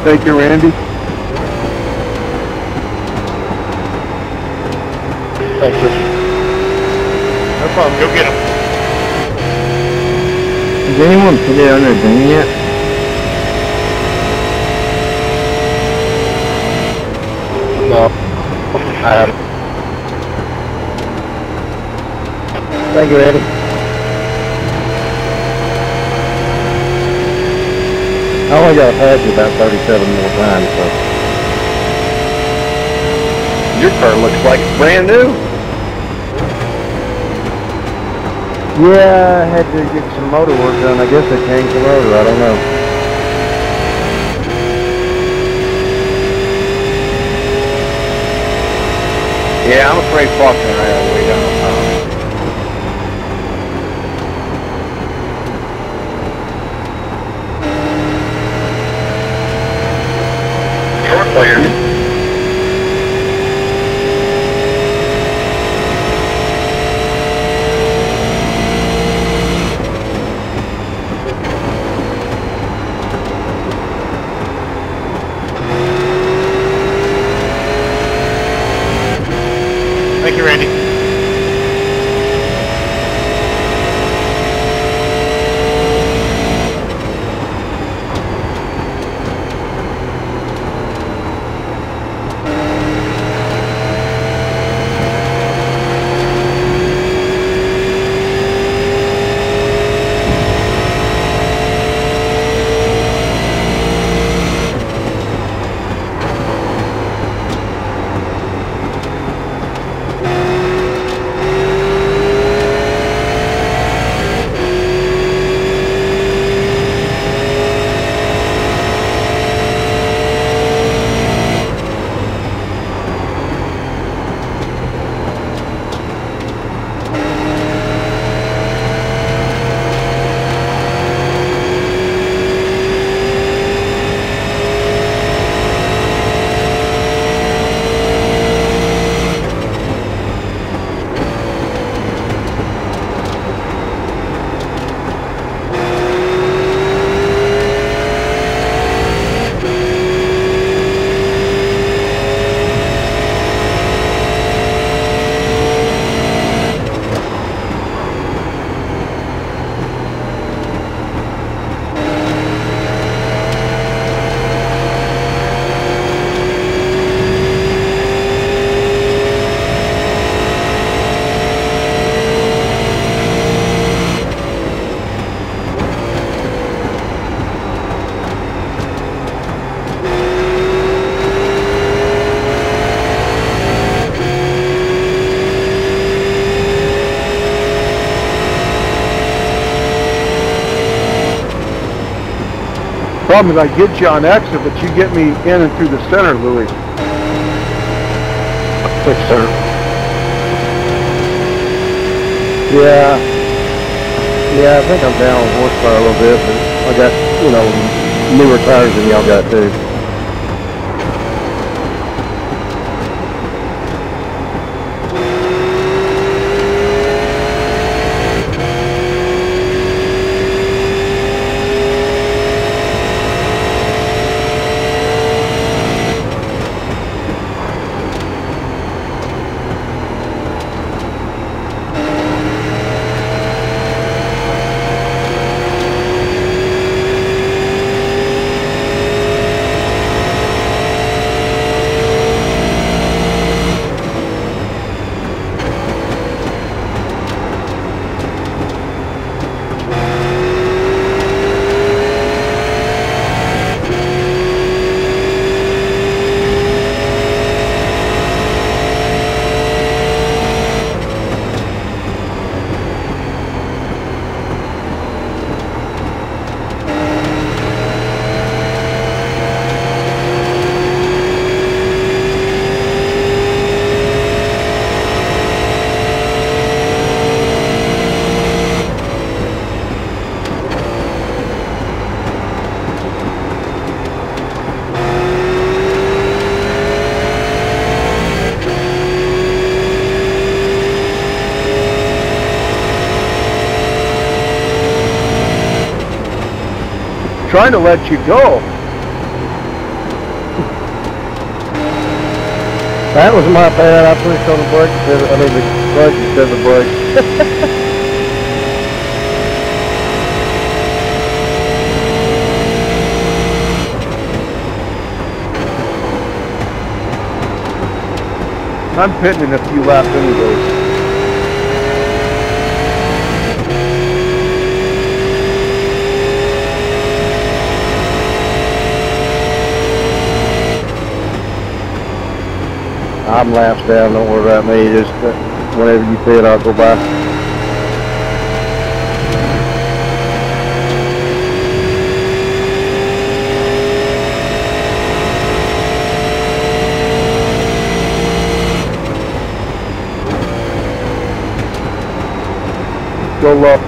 Thank you, Randy. Thanks, Richard. No problem. Go get him. Has anyone put it on their thing yet? No. I haven't. Thank you, Randy. I only got to pass you about 37 more times, so. Your car looks like it's brand new. Yeah, I had to get some motor work done. I guess they changed the motor. I don't know. Yeah, I'm afraid Faulkner and I are way down the town. You're clear. Thank you, Randy. problem is I get you on exit, but you get me in and through the center, Louis. Quick, sir. Yeah. Yeah, I think I'm down on horsepower a little bit, but I got, you know, newer tires than y'all got too. Trying to let you go. That was my bad. I pushed on the brake instead of, the clutch instead of the brake. I'm pitting in a few laps anyways. I'm laps down, don't worry about me. Just whenever you see it, I'll go by. Go low.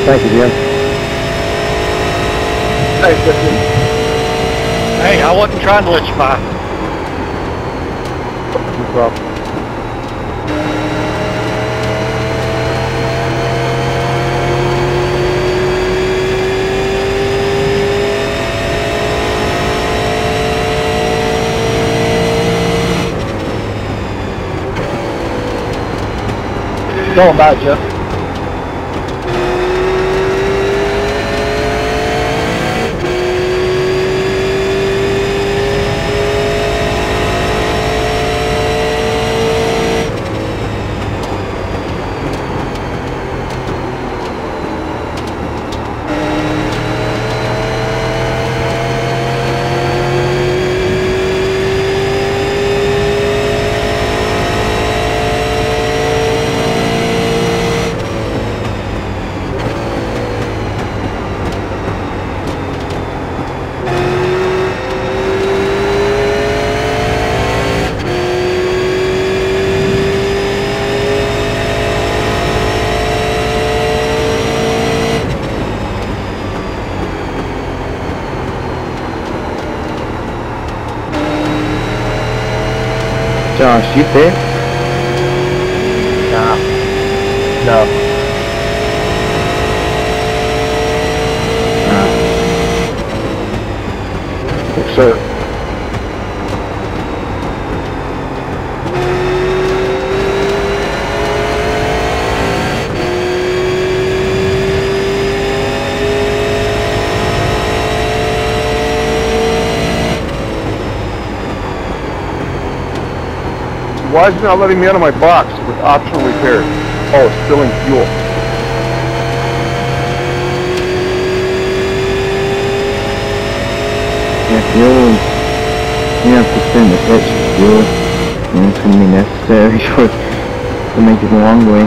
Thank you, Jim. Thanks, Justin. Hey, I wasn't trying to let you by. No problem. Going by, Jeff. Josh, you fit? Nah. No. Yes, sir. Why is it not letting me out of my box with optional repairs? Oh, it's filling fuel. Yeah, fuel, you have to spend the extra fuel, and it's going to be necessary to make it a long way.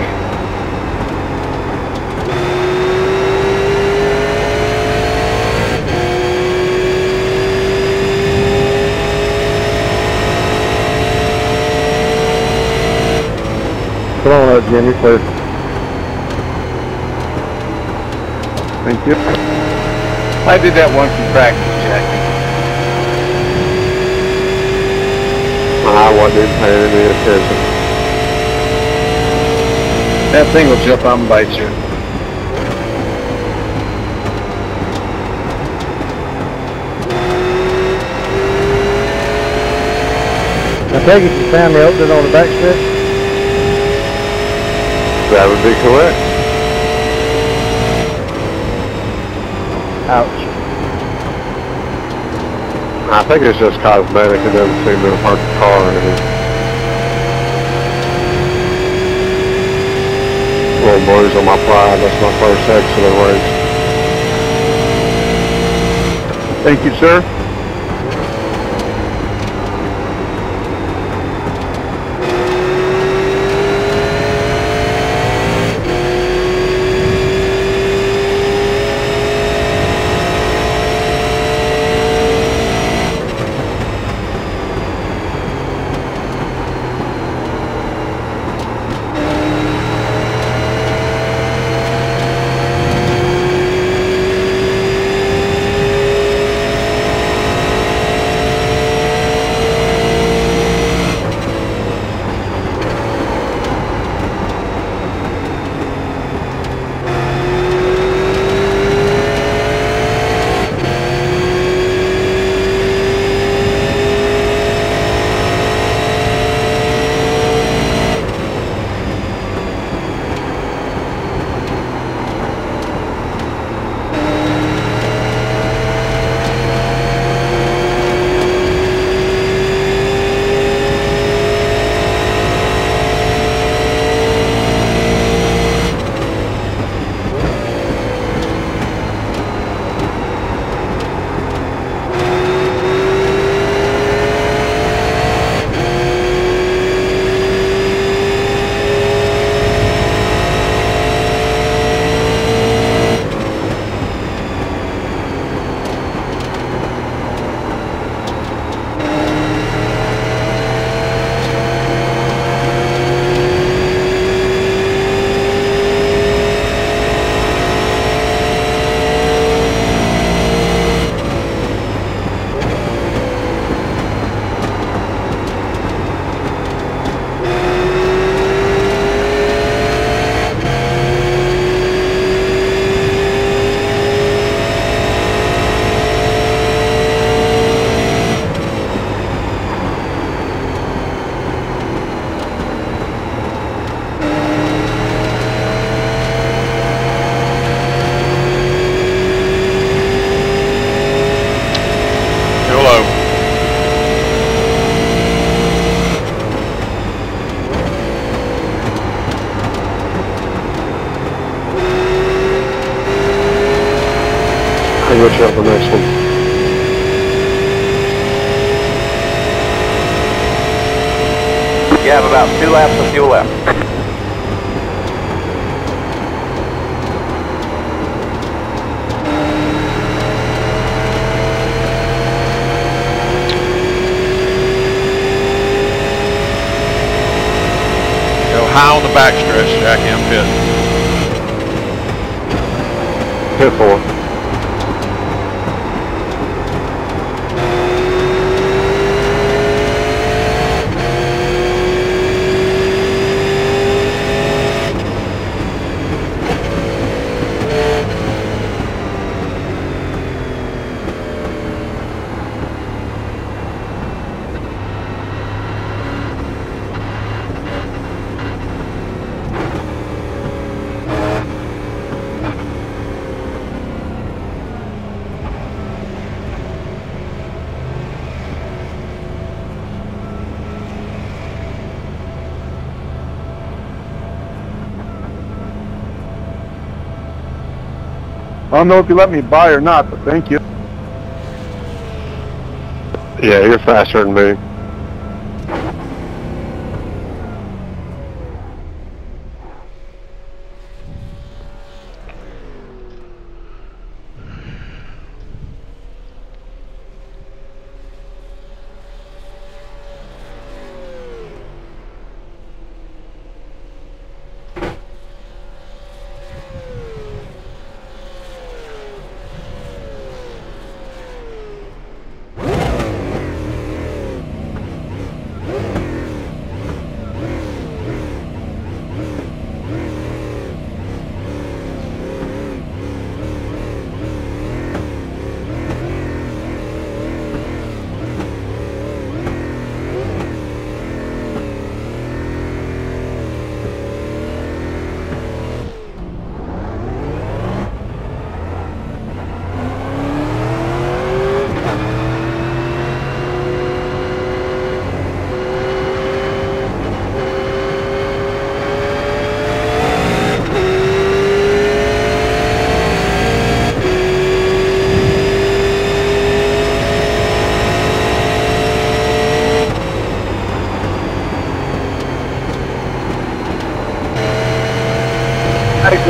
Jim, you're clear. Thank you. I did that once in practice, Jackie. I wasn't paying any attention. That thing will jump out and bite you. I take it you found the opening on the back stretch? That would be correct. Ouch. I think it's just cosmetic. It doesn't seem to hurt the car or anything. Little bruise on my pride. That's my first exit of the race. Thank you, sir. I'll go check the next one. You have about 2 laps of fuel left. Go high on the back stretch, Jackie, I'm pit. Pit 4. I don't know if you let me by or not, but thank you. Yeah, you're faster than me.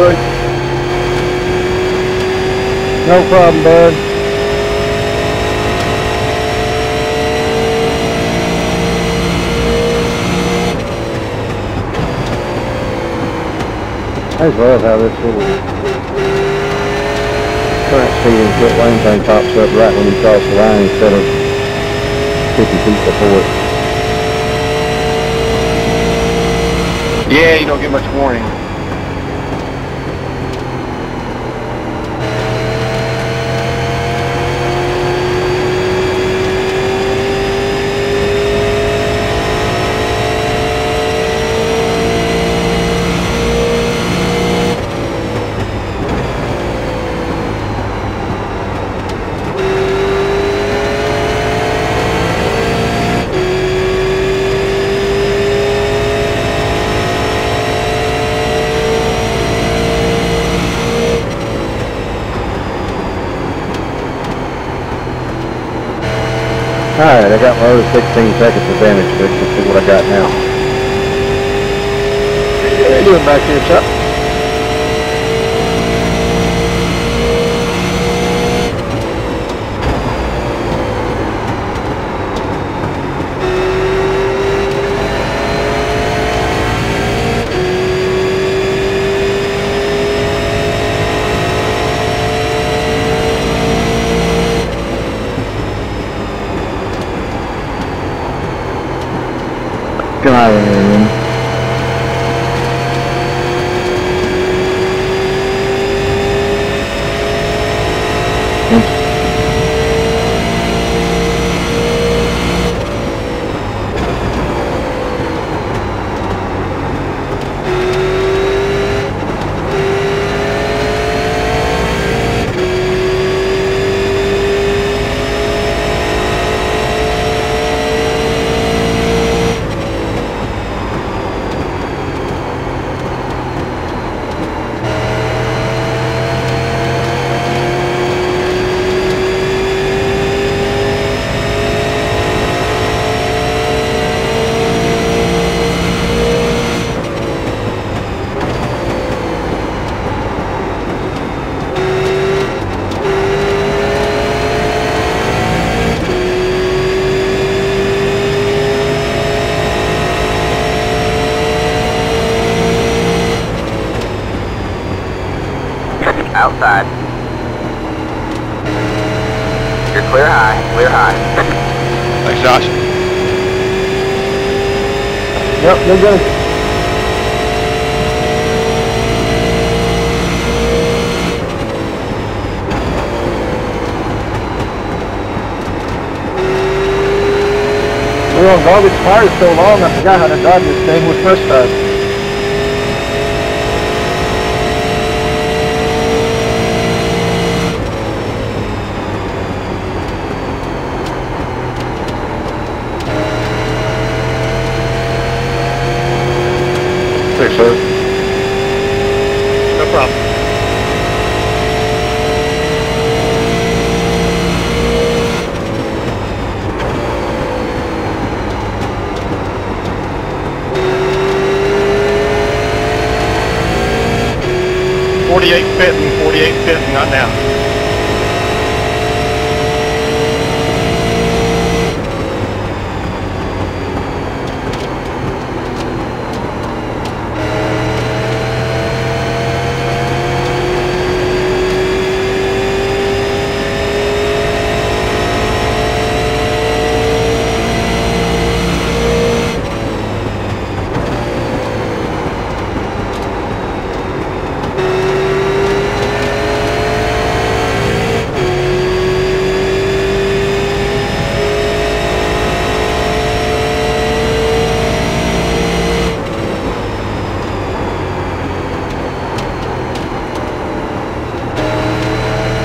buddy. No problem, bud. I just love how this little current speed and quit lane thing pops up right when you cross the line instead of 50 feet before it. Yeah, you don't get much warning. Alright, I got my other 16 seconds advantage, but let's see what I got now. How you doing back here, Chuck? Come on, Aaron. Outside. You're clear high, clear high. Thanks, Josh. Yep, good go. Well, garbage fire is so long, I forgot how to drive this thing with first time. Thanks, sir. No problem. Pitting, not now.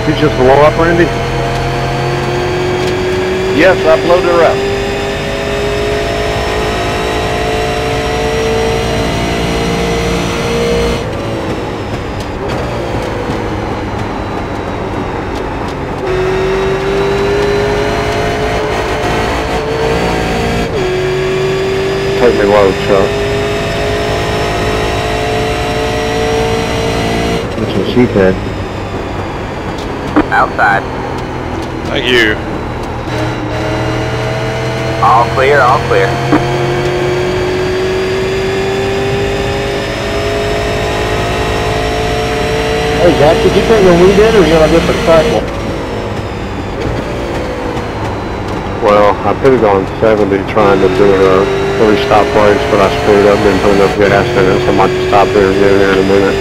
You just blow up, Randy? Yes, I blowed her up. Take me low, Chuck. she said. Outside. Thank you. All clear, all clear. Hey, Jack, did you think when we did, or you on a different cycle? Well, I put it on 70 trying to do a restop place, but I screwed up, didn't put enough gas in it, so I might stop there and get in there in a minute.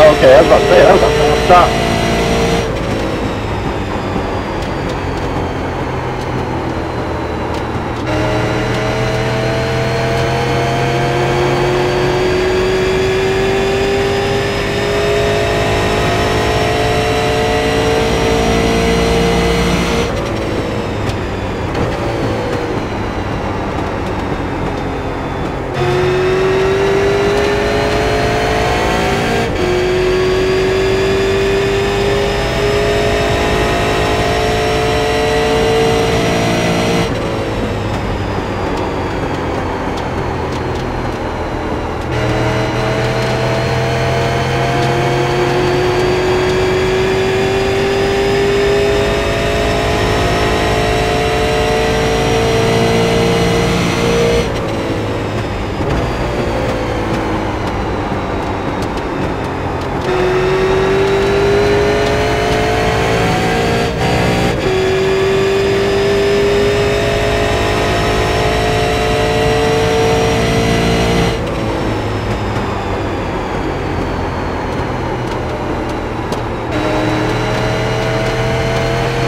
Oh, okay, I was about to say, that was a fast stop.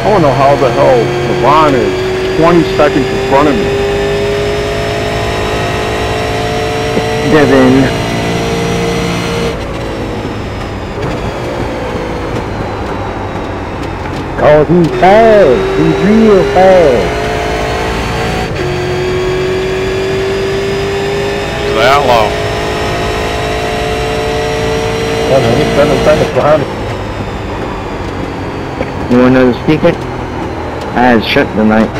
I don't know how the hell Levon is 20 seconds in front of me. Devin. Cause he's fast. He's real fast. He's the outlaw. Well, man, he's 7 seconds behind me. You want another secret? I had shrimp tonight.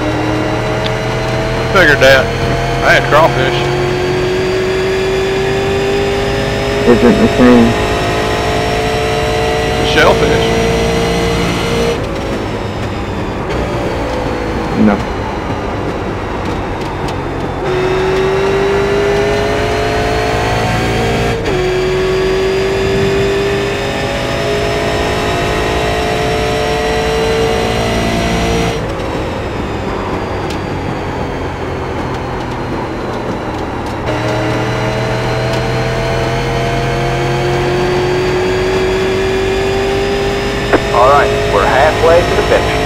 Figured that. I had crawfish. Isn't the same. Shellfish. No. All right, we're halfway to the finish.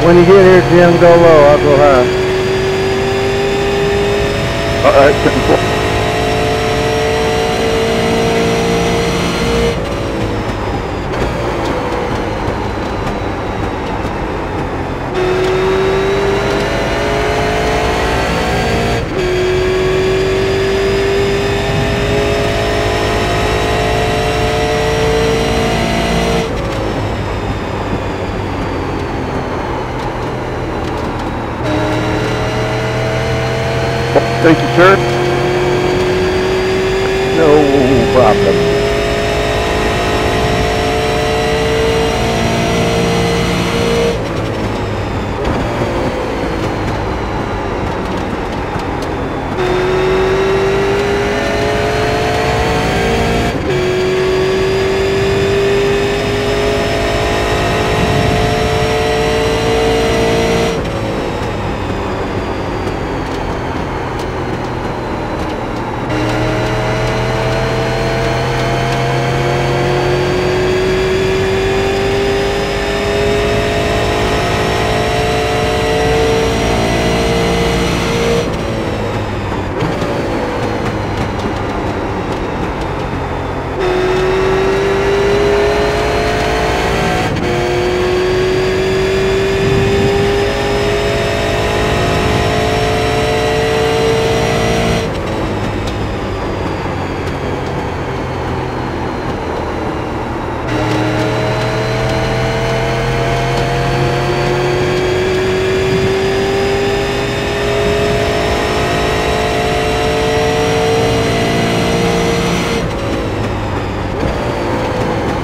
When you get here, Jim, go low, I'll go high. Alright, thank you, sir. No problem.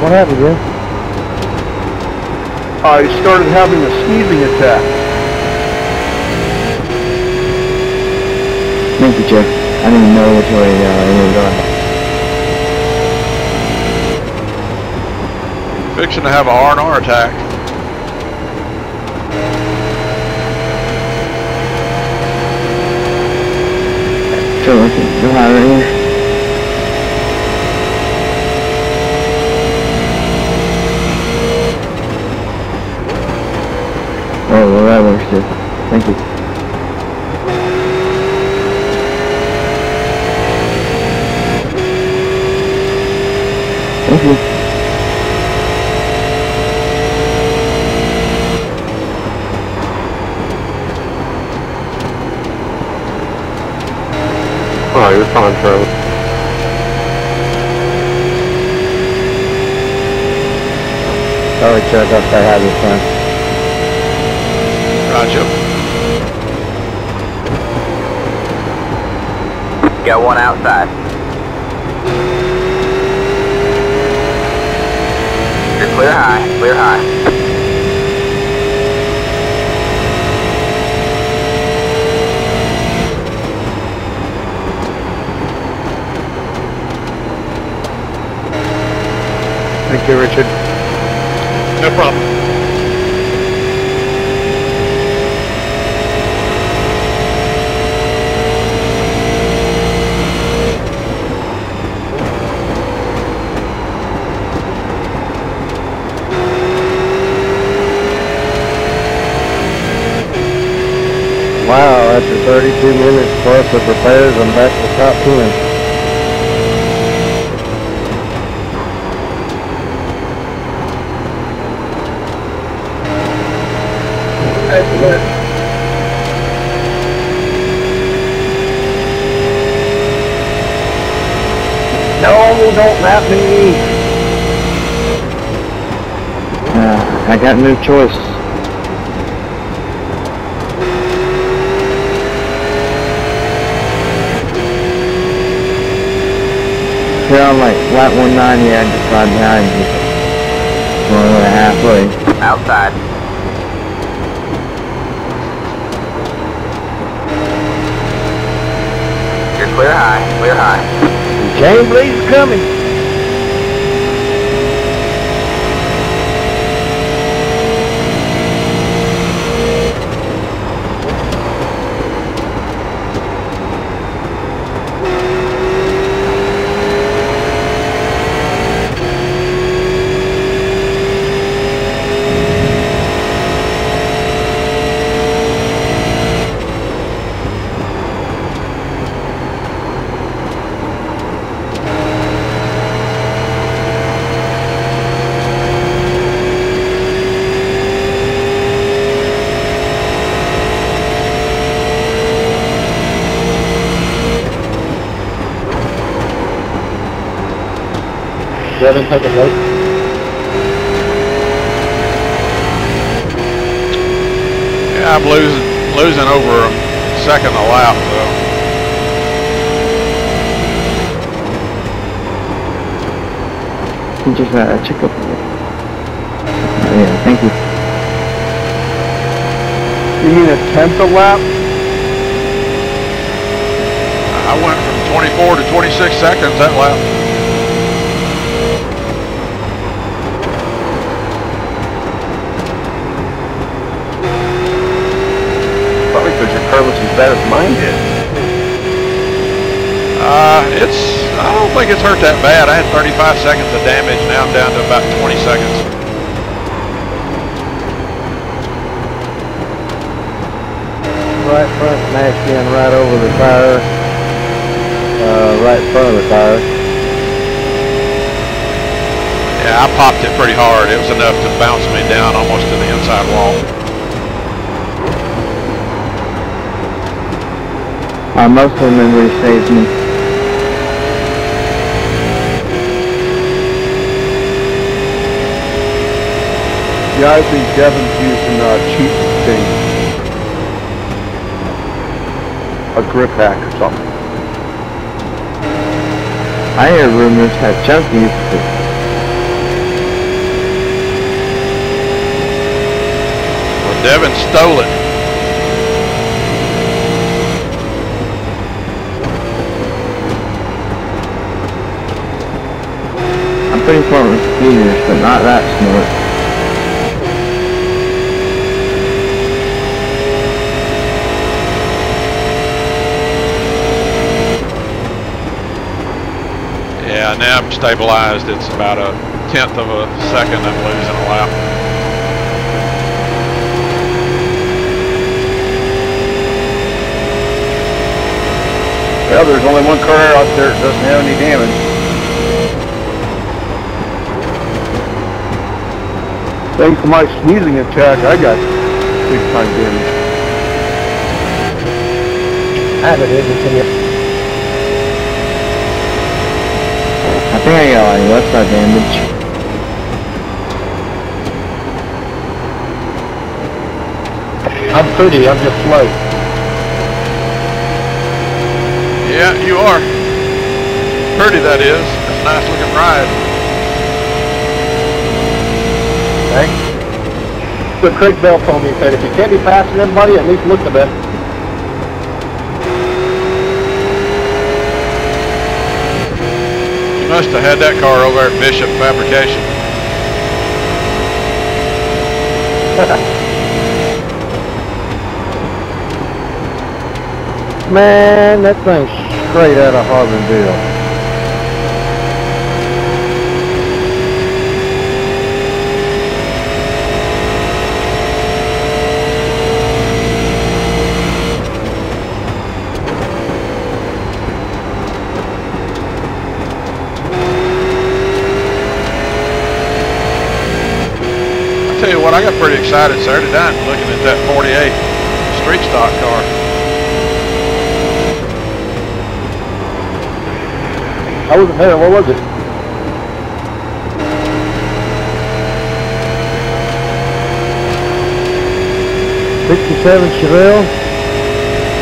What happened, Jim? I started having a sneezing attack. Thank you, Jeff. I didn't know which way you were going. Fixing to have a R&R attack. So we can go out right here. Oh, well, that works too. Thank you. Thank you. Oh, you're fine, Trevor. Sorry, Chuck, I'll say hi this time. Roger. Got one outside. You're clear high, clear high. Thank you, Richard. No problem. Wow, after 32 minutes plus of repairs, I'm back to the top 10. Excellent. No, don't lap me. I got no choice. Here on like lap 190, I just ride behind you. Going halfway. Outside. You're clear high, clear high. Chamblee's coming. Devin, take a note. Yeah, I'm losing over a second a lap though. You just check up. Yeah, thank you. You mean a tenth a lap? I went from 24 to 26 seconds that lap. Probably because your car was as bad as mine did. I don't think it's hurt that bad. I had 35 seconds of damage. Now I'm down to about 20 seconds. Right front smashed in right over the tire. Right in front of the tire. Yeah, I popped it pretty hard. It was enough to bounce me down almost to the inside wall. Muscle memory saves me. Yeah, I think Devin's using a cheap thing. A grip hack or something. I hear rumors that Chuck uses it. Devin stole it. I'm pretty smart with computers, but not that smart. Yeah, now I'm stabilized. It's about a 1/10 of a second I'm losing a lap. Well, there's only one car out there that doesn't have any damage. Thanks to my sneezing attack, I got big time damage. I haven't hit anything yet. I think I got like left side damage. I'm pretty, I'm just slow. Yeah, you are. Pretty, that is. That's a nice looking ride. Thanks. But Craig Bell told me, he said, if you can't be passing everybody, at least look the best. You must have had that car over at Bishop Fabrication. Man, that thing's straight out of Harvardville. I tell you what, I got pretty excited Saturday night looking at that 48 street stock car. I wasn't there, what was it? '67 Chevelle,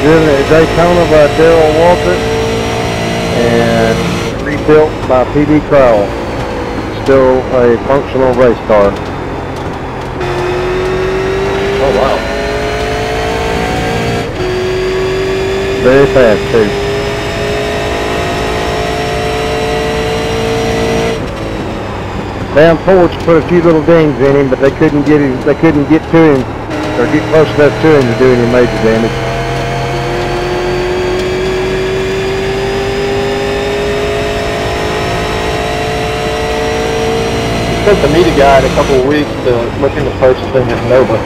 driven at Daytona by Darrell Walker, and rebuilt by P.D. Crowell. Still a functional race car. Oh wow. Very fast too. Damn Fords put a few little dings in him, but they couldn't get him. They couldn't get to him or get close enough to him to do any major damage. Supposed to meet a guy in a couple of weeks to look into purchasing his Nova.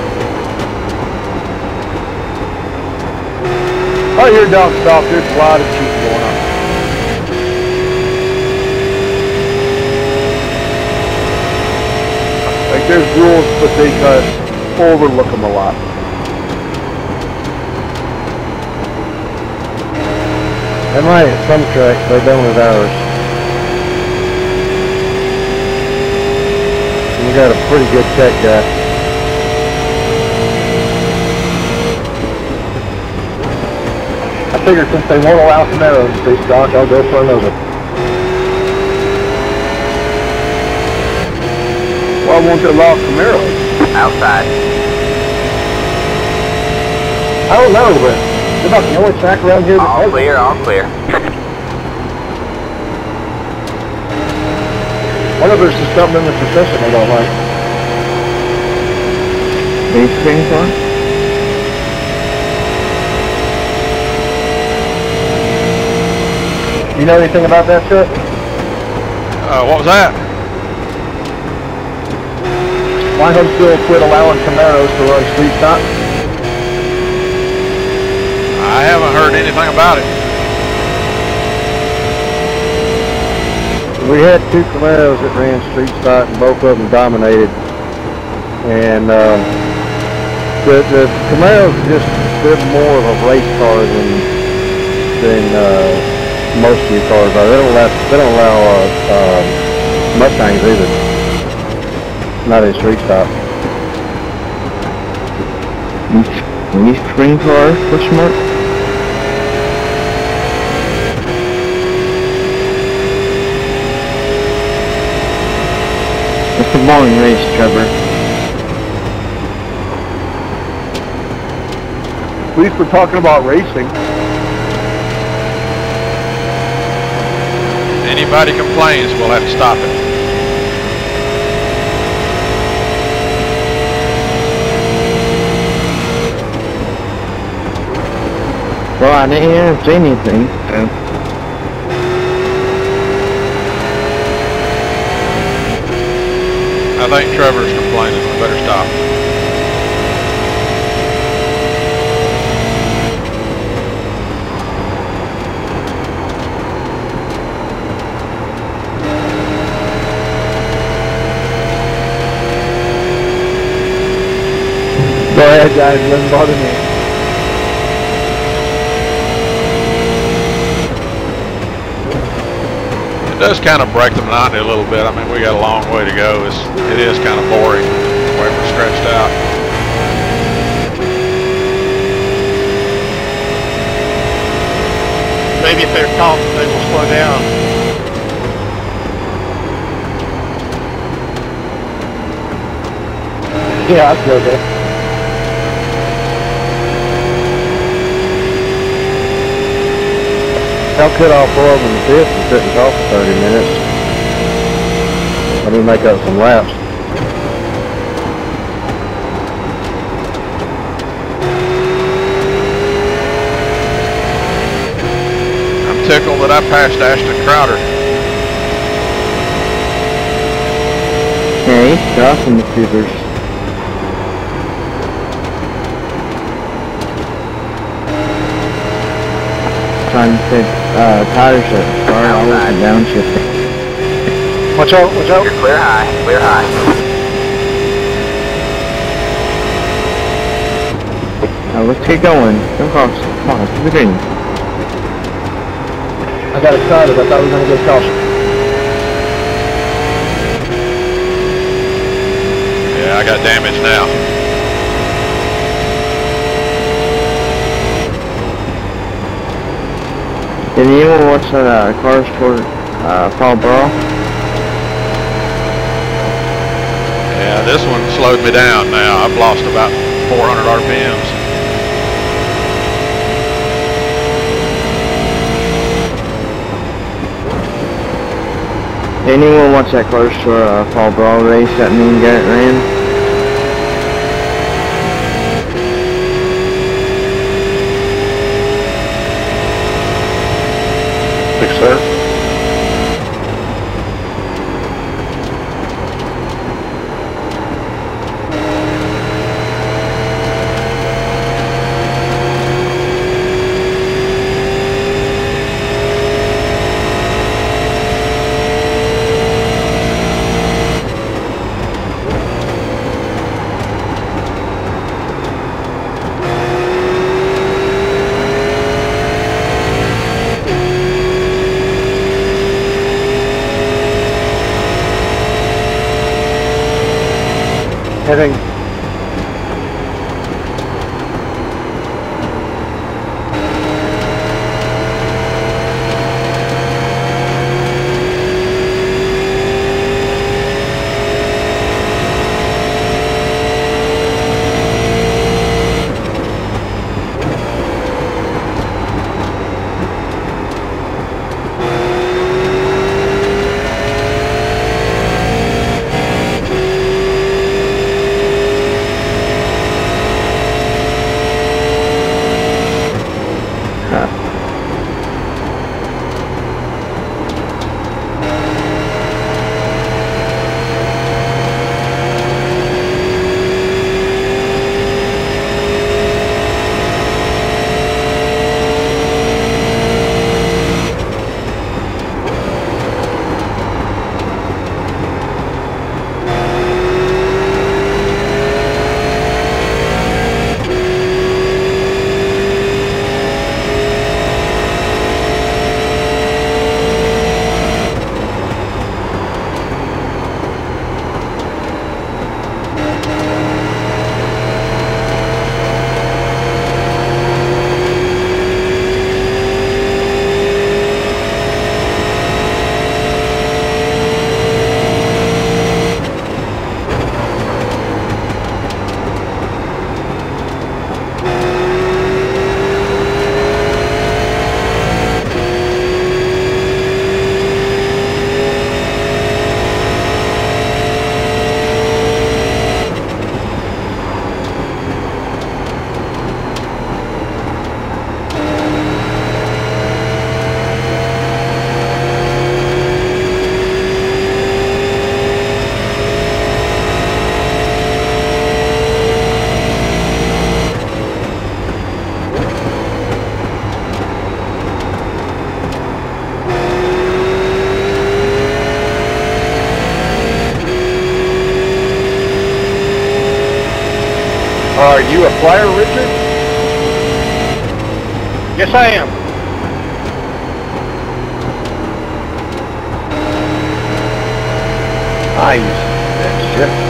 Out here down south, there's a lot of cheating going on. Like there's rules, but they kind of overlook them a lot. They might at some tracks, they don't at ours. We got a pretty good tech guy. I figured since they won't allow Camaros in street stock, I'll go for a Nova. Why won't they allow Camaros? Outside. I don't know, but it's about the only track around here that All has clear, all clear. one of us is something in the procession they don't like. Base screen car? You know anything about that, Chuck? What was that? Why Huntsville quit allowing Camaros to run street stock? I haven't heard anything about it. We had two Camaros that ran street stock, and both of them dominated. And the Camaros they're more of a race car than most of your cars are. They don't allow Mustangs either. Not in street stock. Leaf screen car, question mark? It's a boring race, Trevor. At least we're talking about racing. Anybody complains, we'll have to stop it. Well, I didn't see anything, so. I think Trevor's complaining. We better stop. Go ahead, guys. Doesn't bother me. It does kind of break the monotony a little bit. I mean, we got a long way to go. It is kind of boring the way we're stretched out. Maybe if they're calm, they will slow down. Yeah, I feel that. I'll cut off 4 of them in the 5th and sit and talk for 30 minutes. Let me make up some laps. I'm tickled that I passed Ashton Crowder. Yeah, he's tough in the supers. Trying to fit tires at the start, I wasn't downshifting. Watch out, watch out. You're clear high, clear high. Now let's get going. Go across. Come on, to the green. I got excited. I thought we were going to get caution. Yeah, I got damage now. Did anyone watch that cars toward Paul Burrow? Yeah, this one slowed me down now. I've lost about 400 RPMs. Did anyone watch that cars toward Paul Burrow race that me and Garrett ran? Sir. Heading. Are you a flyer, Richard? Yes, I am. Nice. That ship.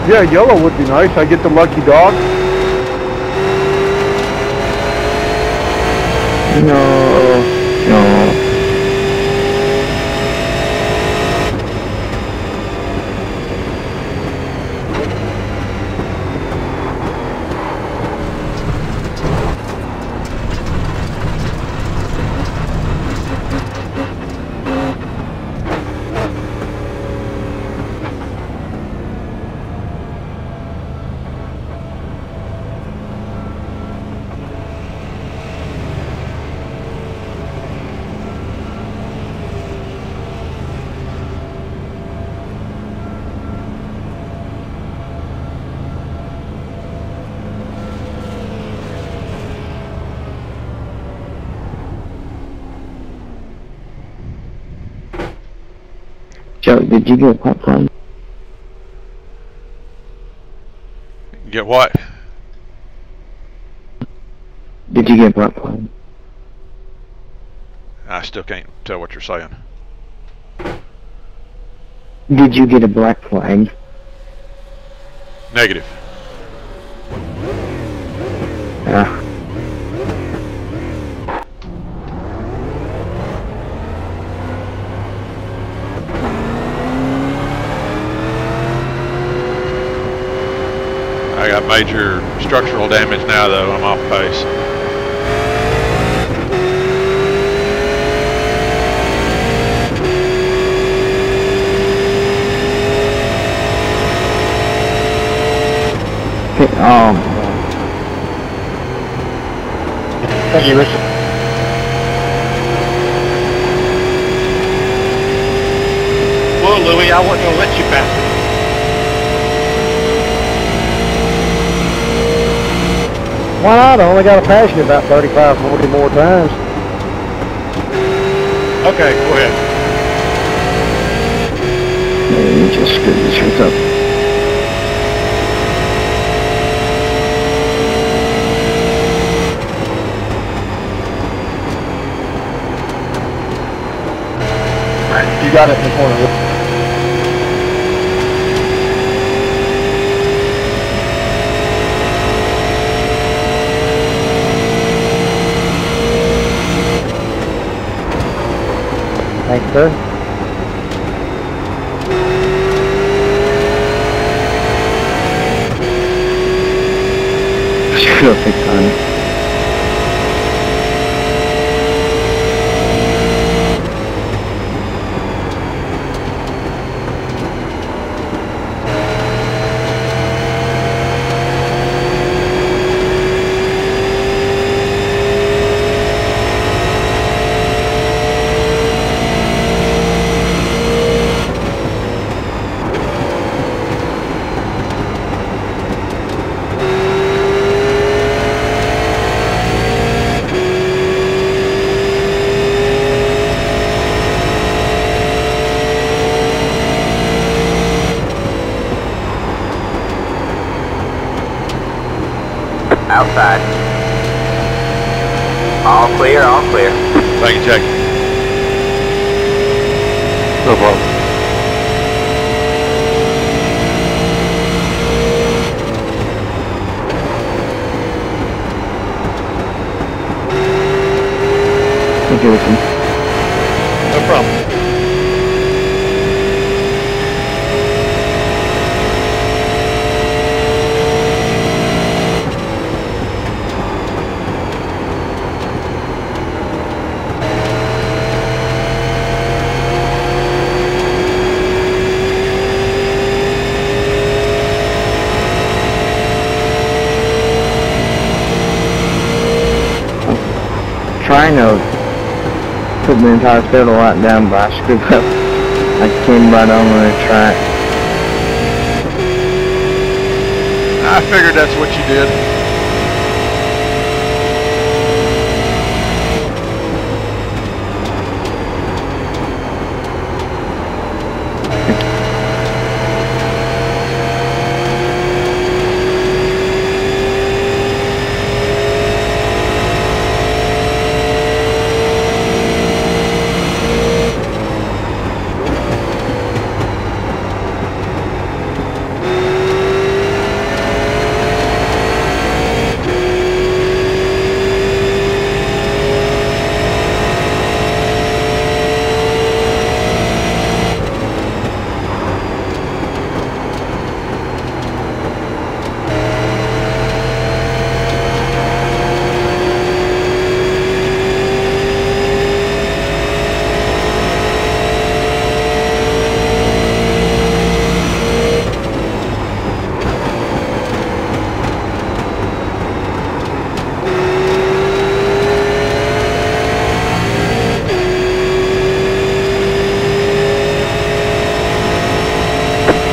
Yeah, yellow would be nice. I get the lucky dog. No. Joe, did you get popcorn? Get what? Did you get popcorn? I still can't tell what you're saying. Did you get a black flag? Negative. I got major structural damage now, though. I'm off pace. Thank you, Richard. Well, Louie, I wasn't gonna let you pass it. Why not? I only got to pass you about 35, 40 more times. Okay, go ahead. Man, you just screwed this shit up. Alright, you got it in the corner. Thanks, sir. Perfect time. Outside. All clear, all clear. Thank you, Jake. No problem. Okay, listen. No problem. put the entire throttle light down, but I screwed up. I came right on the track. I figured that's what you did.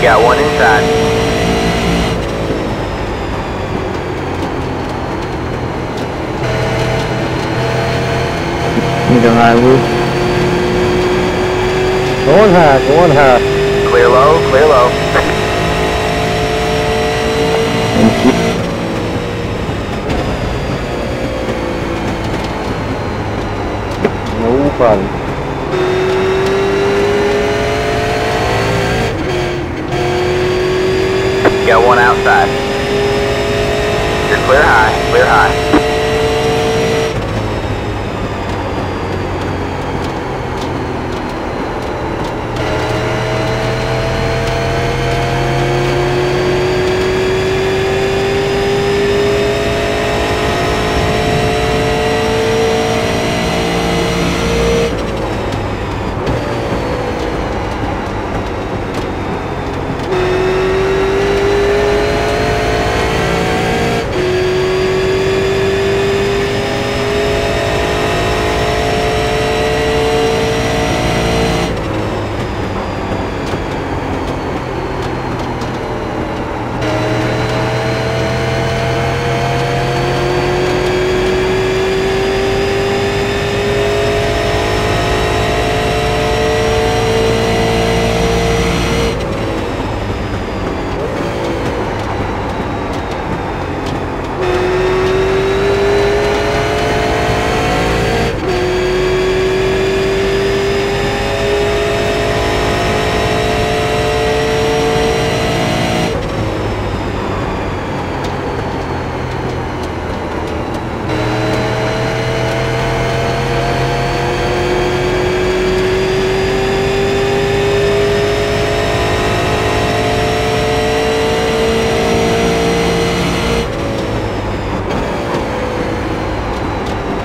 Got one inside. You go high, Lou. Going high, going high. Clear low, clear low. Thank you. No problem. Got one outside. You're clear high, clear high.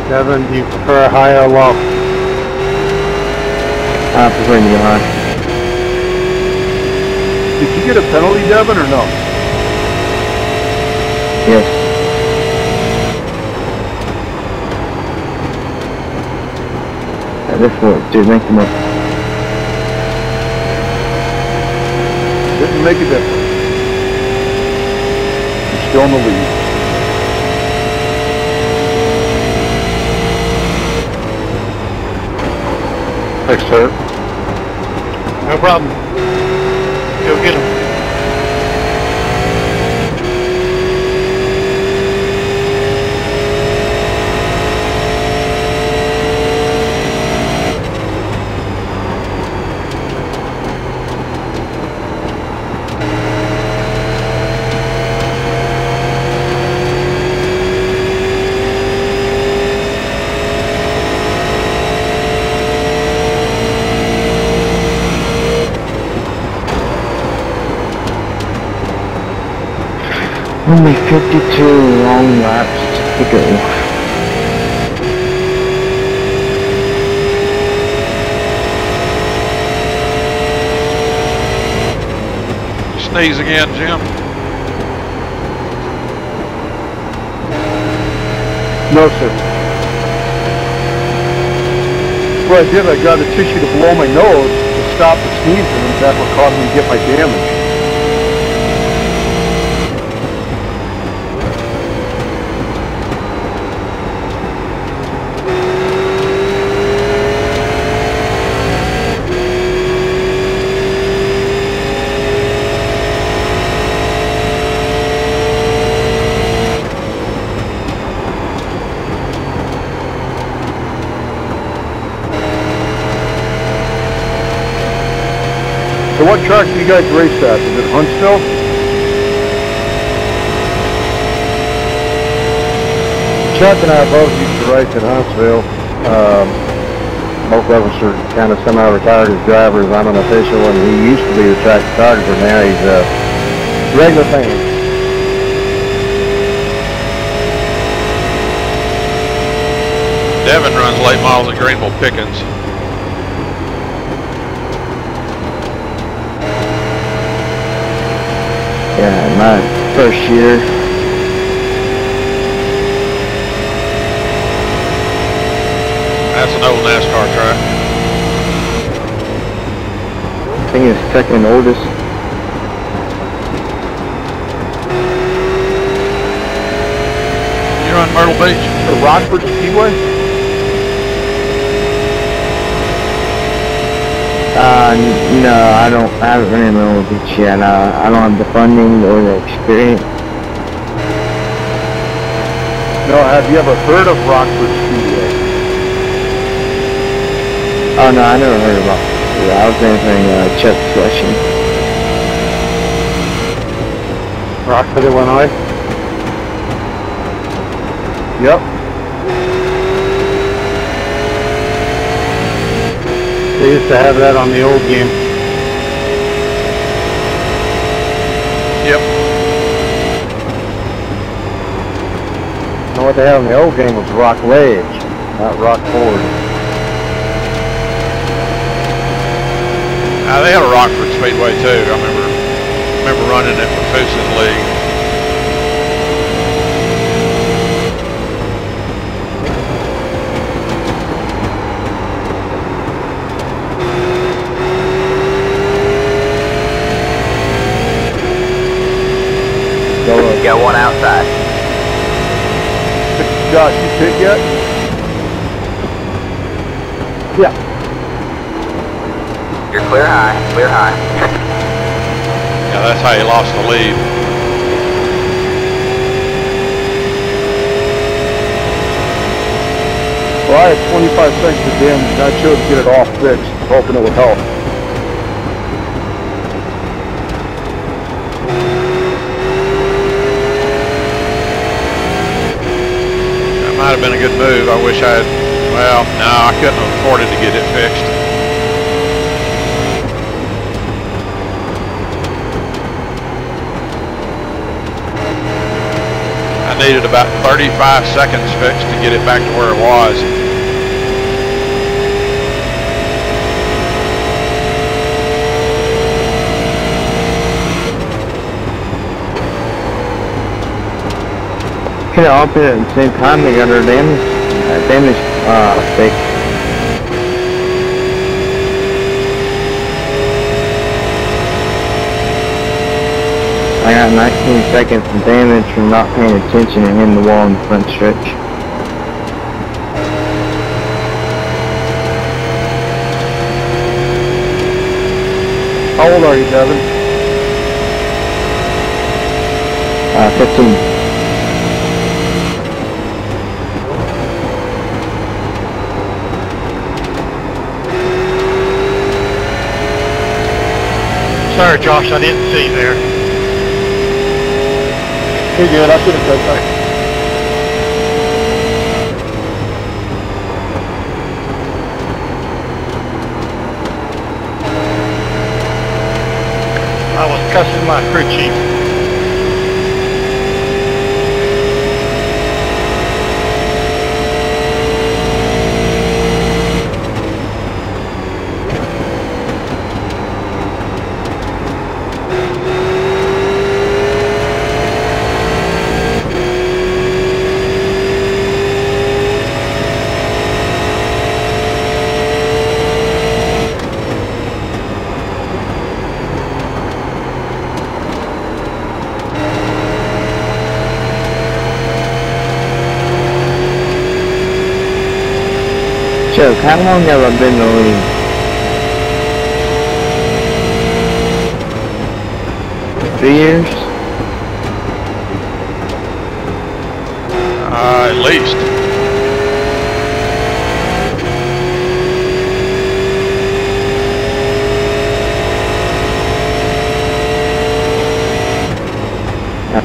Devin, do you prefer high or low? I prefer to go high. Did you get a penalty, Devin, or no? Yes. This works, dude. Make them up. Didn't make a difference. You're still in the lead. Thanks, sir. No problem. Go get him. Only 52 long laps to go. Sneeze again, Jim. No, sir. what I did. I got a tissue to blow my nose to stop the sneezing, and that's what caused me to get my damage. So what track do you guys race at? Is it Huntsville? Chuck and I both used to race at Huntsville. Both of us are kind of semi-retired as drivers. I'm an official, and he used to be the track photographer. Now he's a regular fan. Devin runs late models at Greenville Pickens. Yeah, my first year. That's an old NASCAR track. I think it's second oldest. You run Myrtle Beach? The Rockford Speedway? No, I haven't run in Myrtle Beach yet. I don't have the funding or the experience. No, have you ever heard of Rockford Speedway? Oh no, I never heard about it. Yeah, I was answering Chuck's question. Rockford, Illinois? Yep. They used to have that on the old game. Yep. And what they had on the old game was Rock Ledge, not Rock Ford. They had a Rockford Speedway too. I remember running it for Fuson League. Got one outside. Josh, you pit yet? Yeah. You're clear high, clear high. Yeah, that's how you lost the lead. Well, I had 25 seconds of damage, and I chose to get it all fixed, hoping it would help. Might have been a good move. I wish I had, well, no, I couldn't have afforded to get it fixed. I needed about 35 seconds fixed to get it back to where it was. Could have all been at the same time. They got her damage fixed. I got 19 seconds of damage from not paying attention and hitting the wall in the front stretch. How old are you, Devin? 15. Sorry, Josh, I didn't see you there. You're good. I should have said that. I was cussing my crew chief. Chuck, how long have I been in the league? Three years? At least. I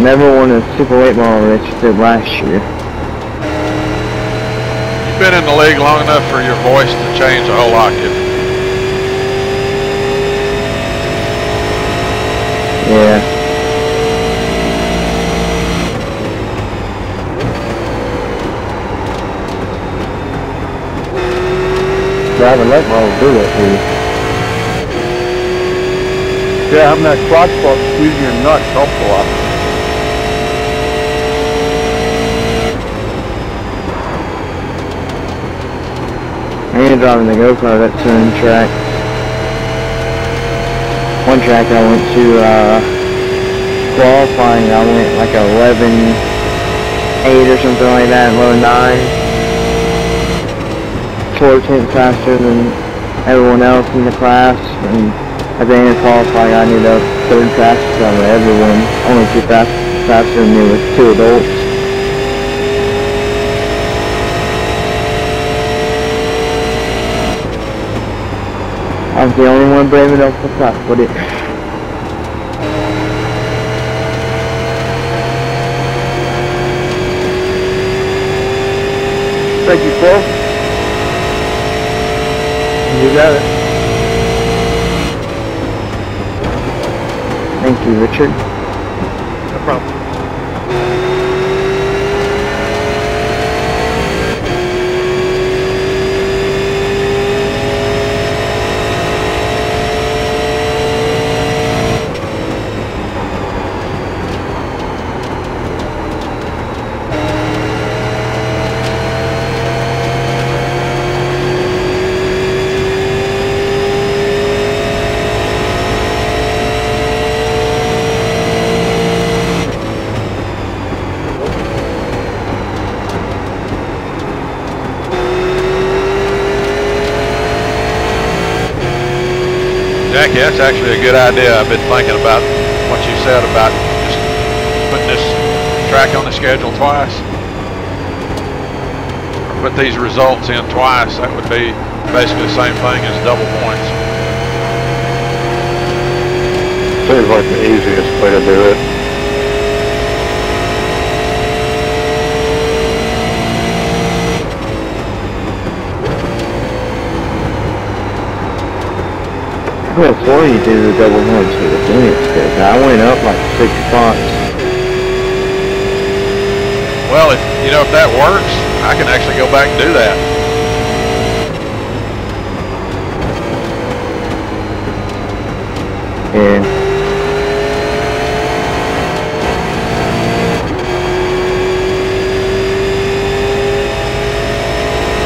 never won a Super 8 ball race did last year. You've been in the league long enough for your voice to change a whole octave. Yeah. Driving late models do that to you. Yeah, having that clutch box squeezing your nuts helps a lot. I ain't driving the go-kart at certain tracks. One track I went to, qualifying, I went like 11.8 or something like that, low 9. 4 tenths faster than everyone else in the class, and at the end of qualifying I ended up 3rd fastest out of everyone, only 2 faster than me with 2 adults. I was the only one brave enough to stop with it. Thank you, Paul. You got it. Thank you, Richard. No problem. Jackie, that's actually a good idea. I've been thinking about what you said about just putting this track on the schedule twice. Or put these results in twice. That would be basically the same thing as double points. Seems like the easiest way to do it. I could have sworn you did the double points for the Phoenix, because I went up like 6 spots. Well, if that works, I can actually go back and do that. Yeah.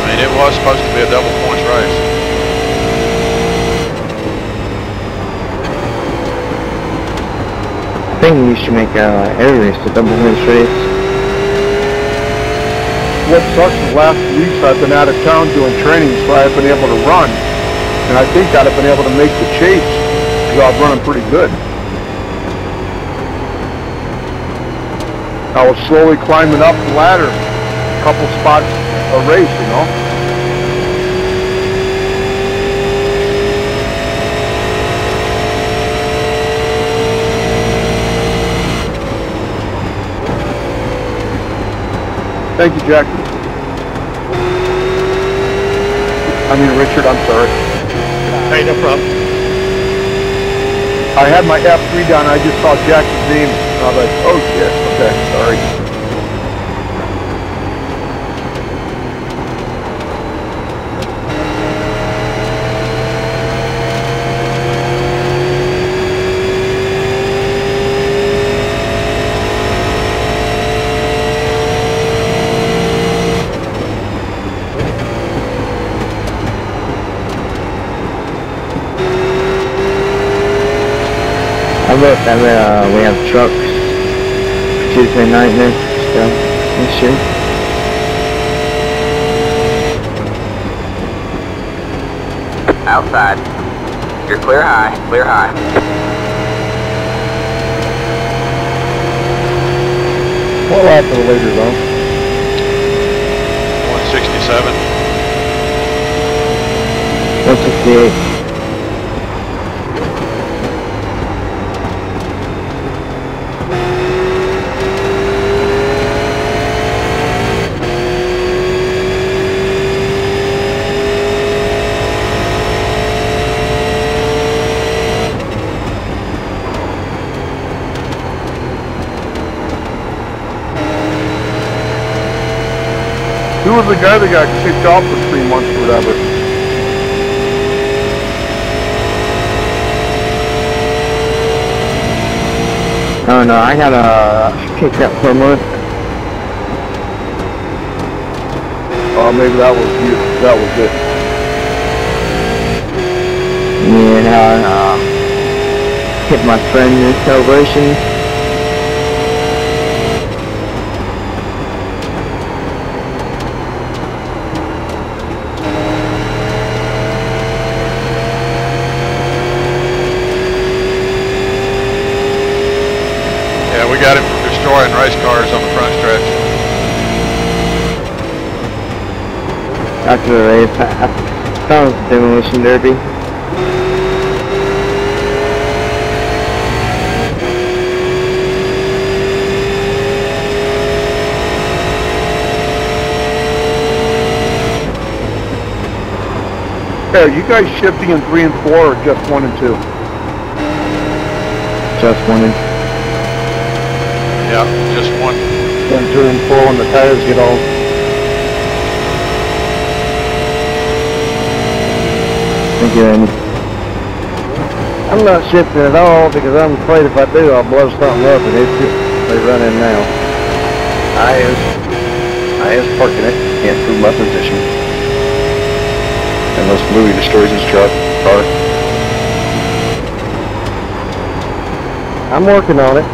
I mean, it was supposed to be a double points race. I think you should make every race a double points race. What sucks is last weeks I've been out of town doing training, so I haven't been able to run. And I think I'd have been able to make the chase, because I was running pretty good. I was slowly climbing up the ladder, a couple spots a race, you know. Thank you, Jack. I mean, Richard, I'm sorry. Hey, no problem. I had my F3 down, I just saw Jack's name, and I was like, oh shit, okay, sorry. Look, we have trucks Tuesday night next year. outside. You're clear high, clear high. What lap are the leaders on? 167. 168. Who was the guy that got kicked off for 3 months or whatever? Oh no, I got kicked out for a month. Oh, maybe that was you. That was it. Yeah, I hit my friend in celebration. Yeah, we got him for destroying race cars on the front stretch. After the race, I thought it was a demolition derby. Hey, are you guys shifting in 3 and 4 or just 1 and 2? Just wanted. Yeah, just one. 1, 2, and 4 when the tires get old. Thank you, Andy. I'm not shifting at all because I'm afraid if I do, I'll blow something up and it's just, they run in now. I is parking it. Can't prove my position. Unless Louis destroys his truck, car. I'm working on it.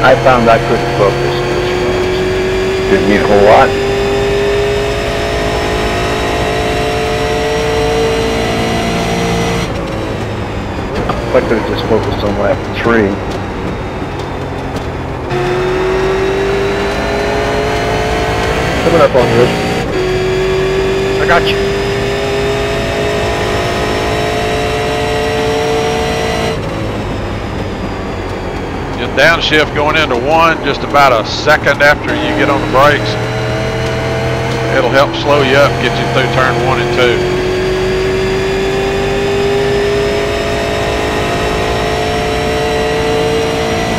I found I couldn't focus. Didn't mean a whole lot. I could have just focused on lap 3. Coming up on this. I got you. Just downshift going into 1 just about a second after you get on the brakes. It'll help slow you up, get you through turn 1 and 2.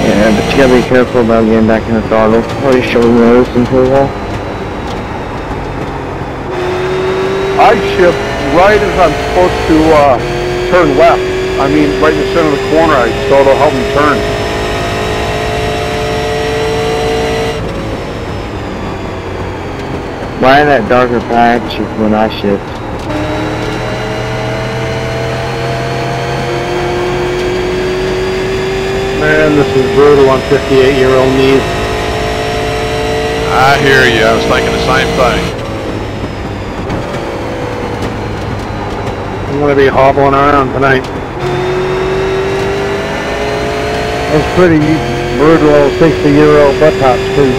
Yeah, but you gotta be careful about getting back in the throttle or your shoulder nose into the wall. I shift right as I'm supposed to turn left. I mean, right in the center of the corner, so it'll help me turn. Why that darker patch is when I shift. Man, this is brutal on 58-year-old knees. I hear you. I was thinking the same thing. I'm going to be hobbling around tonight. Those pretty brutal old 60-year-old buttocks, too.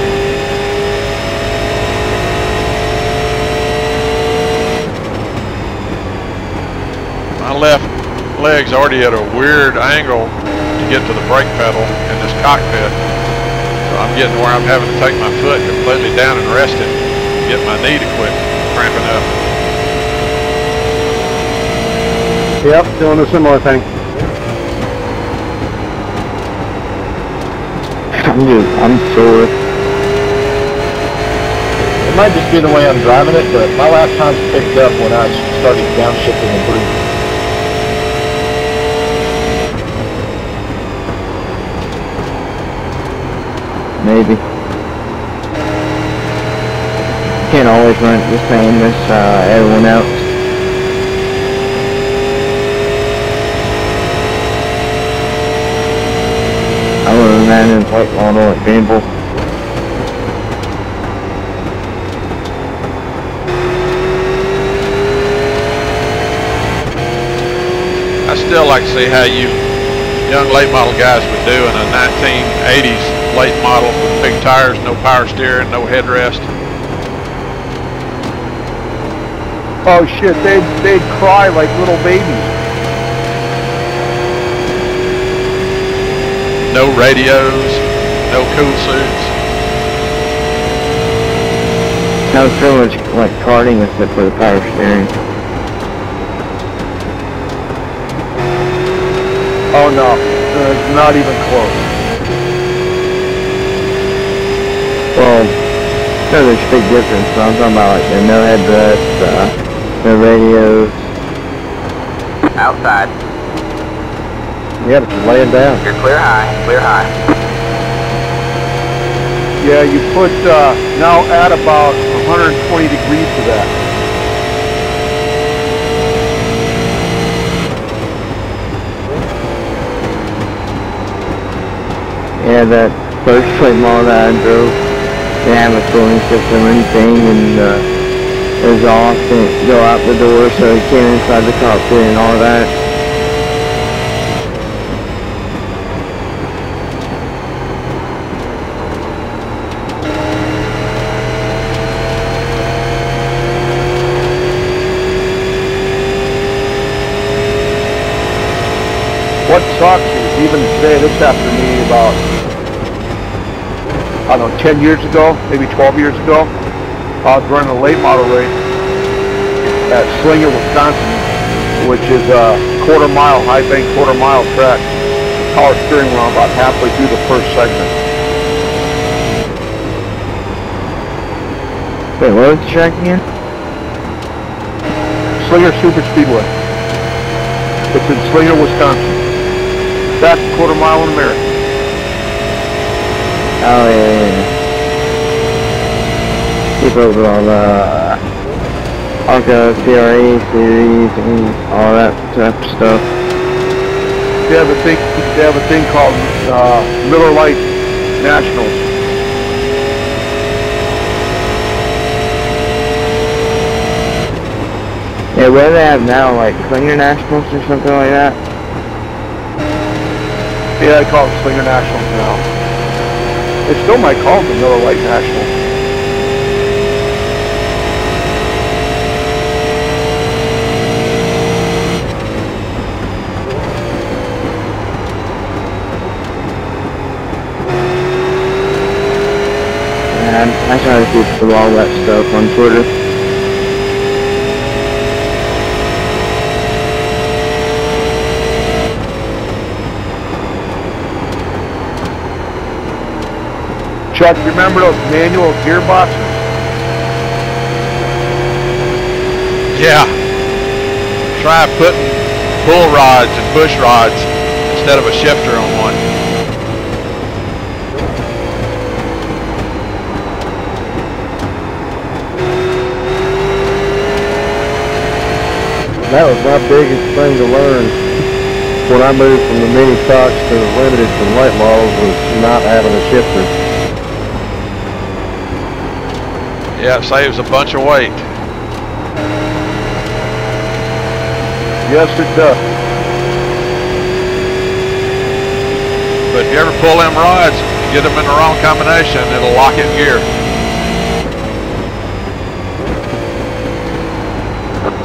My left leg's already at a weird angle to get to the brake pedal in this cockpit. So I'm getting where I'm having to take my foot completely down and rest it to get my knee to quit cramping up. Yep, doing a similar thing. I'm sore. It might just be the way I'm driving it, but my lap times picked up when I started downshifting and breathing. Maybe. Can't always run it the same as everyone else. I would have ran in plate model at Greenville. I still like to see how you young late model guys would do in a 1980s late model with big tires, no power steering, no headrest. Oh shit, they'd cry like little babies. No radios, no cool suits. That was pretty much like karting except for the power steering. Oh no, it's not even close. Well, there's a big difference, but I'm talking about like the no headrest, no radios. Outside. Yeah, but you're laying down. You're clear high, clear high. Yeah, you put, now add about 120 degrees to that. Yeah, that first late model that I drove, they have a cooling system or anything, and exhaust didn't go out the door, so it came inside the cockpit and all that. What sucks is even today, this happened to me about, I don't know, 10 years ago, maybe 12 years ago. I was running a late model race at Slinger, Wisconsin, which is a quarter-mile, high-bank quarter-mile track. Power steering wheel about halfway through the first segment. Wait, what was the track again? Slinger Super Speedway. It's in Slinger, Wisconsin. Fastest quarter-mile in America. Oh, yeah. Keep over all the ARCA, CRA series, and all that type of stuff. They have a thing called Miller Lite Nationals. Yeah, what do they have now, like Slinger Nationals or something like that? Yeah, they call it Slinger Nationals now. They still might call it the Miller Lite Nationals. I try to keep all that stuff on Twitter. Chuck, you remember those manual gearboxes? Yeah. Try putting bull rods and bush rods instead of a shifter on one. That was my biggest thing to learn when I moved from the mini stocks to the limited from late models was not having a shifter. Yeah, it saves a bunch of weight. Yes, it does. But if you ever pull them rods, get them in the wrong combination, it'll lock it in gear.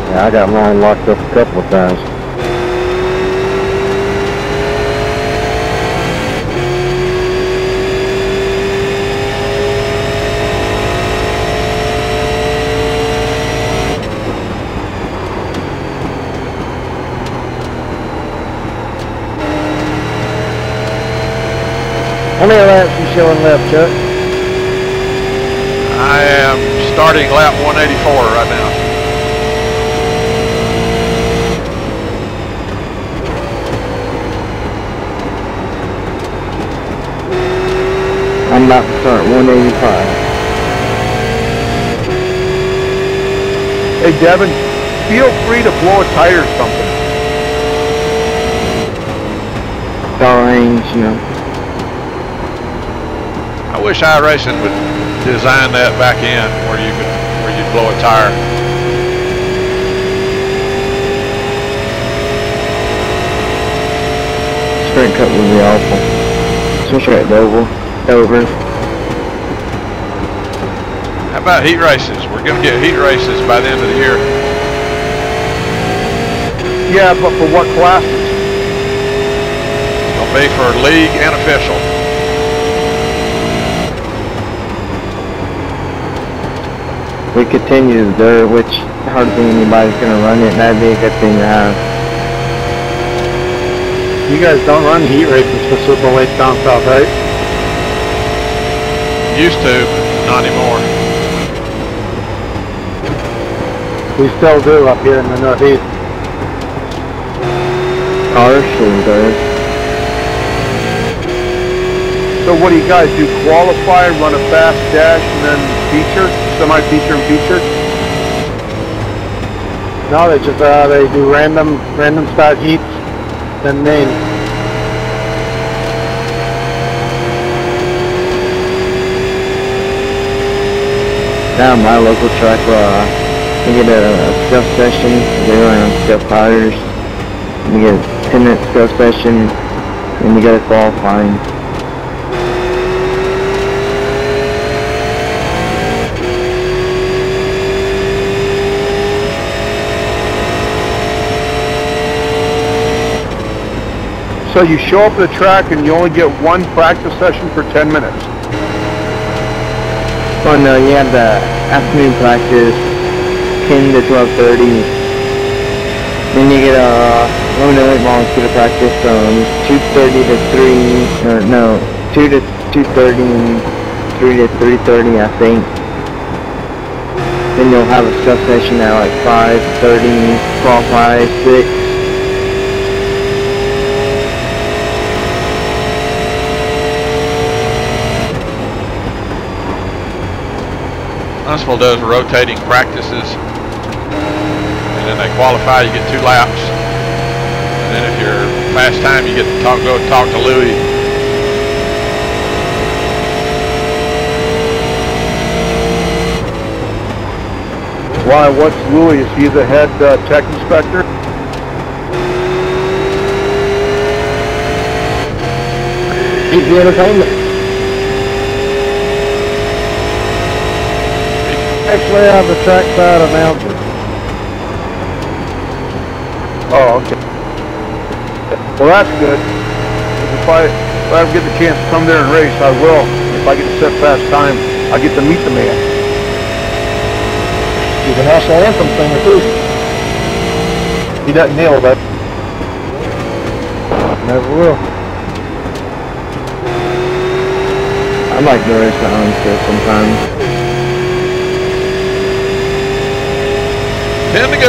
Yeah, I got mine locked up a couple of times. How many laps you showing left, Chuck? I am starting lap 184 right now. I'm about to start 185. Hey, Devin, feel free to blow a tire or something. Star range, you know. I wish iRacing would design that back in where you'd blow a tire. sprint cut would be awful. Especially at Dover. How about heat races? We're going to get heat races by the end of the year. Yeah, but for what classes? It's going to be for league and official. We continue the dirt, which hardly anybody's going to run it. That'd be a good thing to have. You guys don't run heat races for Super Weights down south, right? Used to, but not anymore. We still do up here in the Northeast. Partially does. So what do you guys do? Qualify, run a fast dash, and then feature? Semi-feature and feature? No, they just they do random start heats, then main. Down my local track, we get a scuff session. They run on scuff tires. We get a 10-minute scuff session, and we go to qualifying. So you show up at the track and you only get one practice session for 10 minutes. Oh no, you have the afternoon practice, 10 to 12:30. Then you get a 11 volunteer practice from 2:30 to 3, or no, 2 to 2:30 and 3 to 3:30, I think. Then you'll have a scuff session at like 5:30, qualify 6. Huntsville does rotating practices, and then they qualify. You get 2 laps, and then if you're fast time, you get to go talk to Louis. Why? What's Louis? Is he the head tech inspector? He's the entertainment. Actually, I'm the trackside announcer. Oh, okay. Well, that's good. If I ever get the chance to come there and race, I will. If I get to set fast time, I get to meet the man. He's a national anthem singer too. He doesn't nail that. Never will. I like to race at Huntsville sometimes. 10 to go.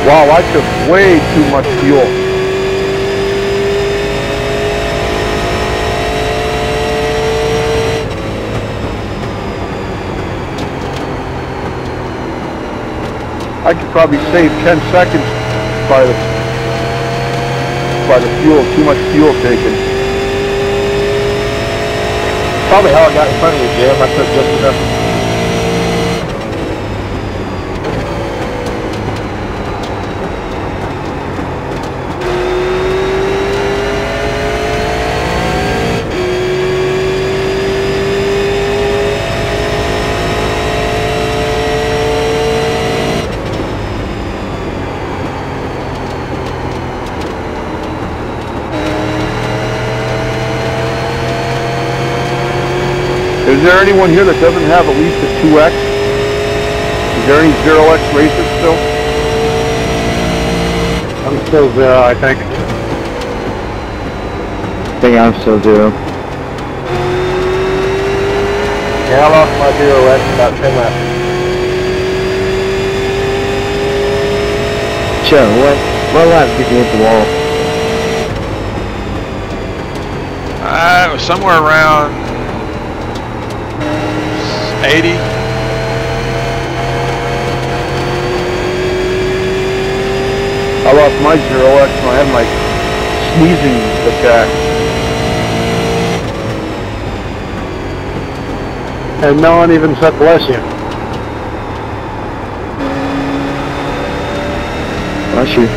Wow, I took way too much fuel. I could probably save 10 seconds by the fuel, too much fuel taken. Probably how I got in front of you, Jim. I took just enough. Is there anyone here that doesn't have at least a 2X? Is there any 0X racers still? I'm still 0, I think. I think I'm still 0. Yeah, I lost my 0X about 10 laps. Joe, what lap did you hit the wall? It was somewhere around 80. I lost my 0X when I had my sneezing attack. And no one even said bless you. Bless you.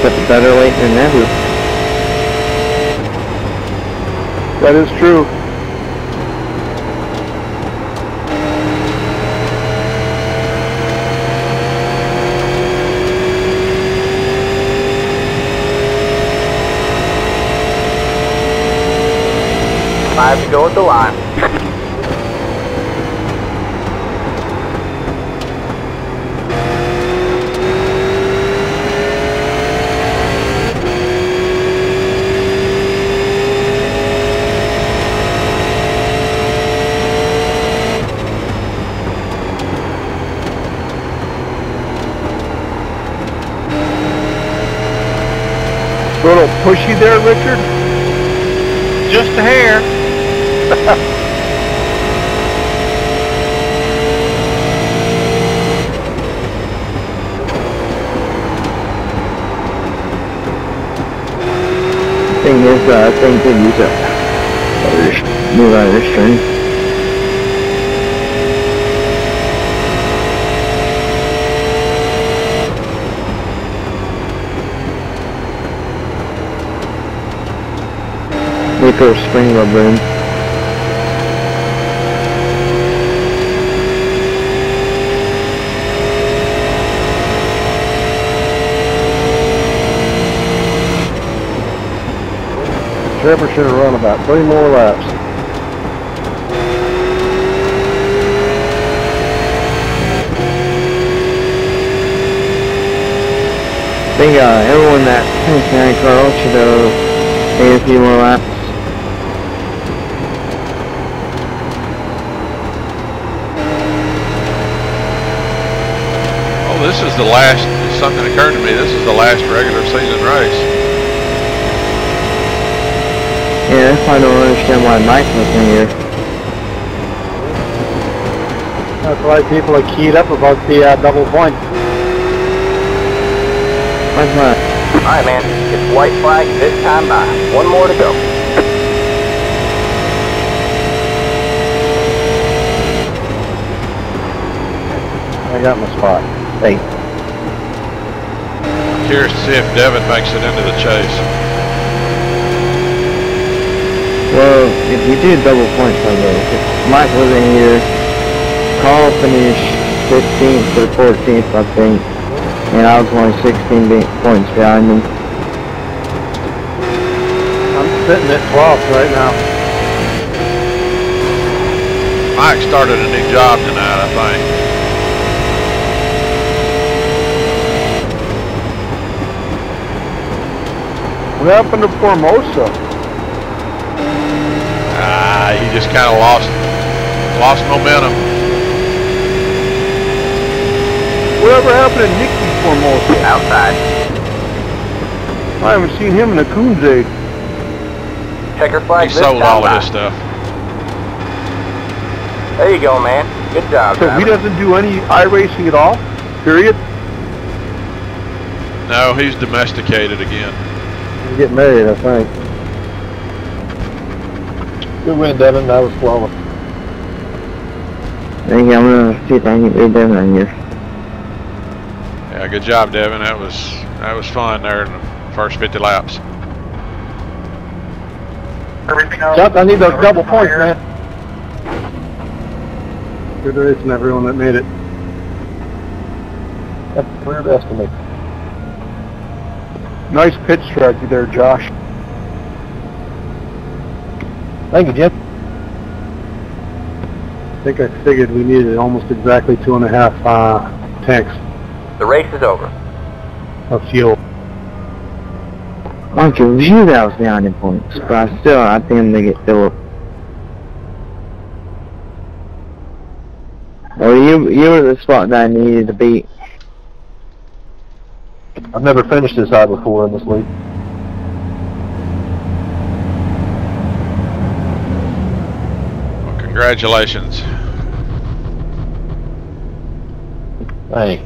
But better late than never. That is true. Five to go at the line. A little pushy there, Richard? Just a hair. Thing is, thing could use a move out of the string. Look at our spring rubber in. Trevor should have run about 3 more laps. I think everyone that has Carl should have made a few more laps. Oh, this is the last, something occurred to me, this is the last regular season race. Yeah, I don't understand why Mike wasn't here. That's why people are keyed up about the double point. Why's not? Alright, man. It's white flag this time by. One more to go. I got my spot. 8. Curious to see if Devin makes it into the chase. Well, if we did double points on those, if Mike wasn't here, Carl finished 15th or 14th, I think, and I was only 16 points behind him. I'm sitting at 12th right now. Mike started a new job tonight, I think. What happened to Formosa? He just kind of lost momentum. Whatever happened to Nicky Formosa? Outside. I haven't seen him in a coon's age. Checker flag He this sold time all by. of his stuff. There you go, man. Good job, So he driver. doesn't do any iRacing at all? Period? No, he's domesticated again. You get married, I think. Good win, Devin. That was flawless. I think I'm gonna see if I can get rid of him on here. Yeah, good job, Devin. That was fun there in the first 50 laps. Chuck, I need those double points, man. Good racing, everyone that made it. That's a weird estimate. Nice pitch strategy there, Josh. Thank you, Jim. I think I figured we needed almost exactly 2.5 tanks The race is over. of fuel. I'm confused I was down in points, but I think I'm gonna get Philip. Well, you were the spot that I needed to beat. I've never finished this high before in this league. Well, congratulations. Hey.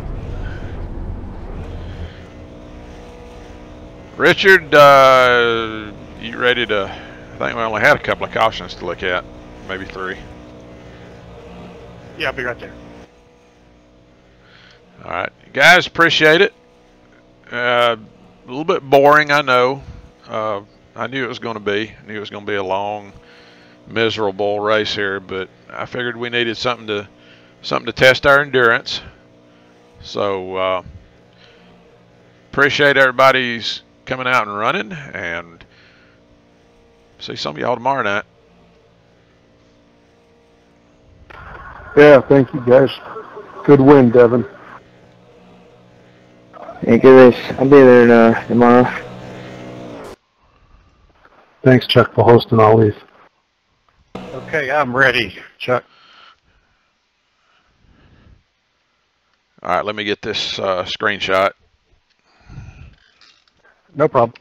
Richard, you ready to? I think we only had a couple of cautions to look at, maybe 3. Yeah, I'll be right there. All right, guys, appreciate it. A little bit boring, I know. I knew it was going to be. I knew it was going to be a long, miserable race here, but I figured we needed something to test our endurance. So appreciate everybody's coming out and running, and see some of y'all tomorrow night. Yeah, thank you guys. Good win, Devin. Hey, good race. I'll be there tomorrow. Thanks, Chuck, for hosting. I'll leave. Okay, I'm ready, Chuck. All right, let me get this screenshot. No problem.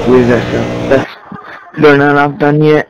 Leave that stuff. That's not I've done yet.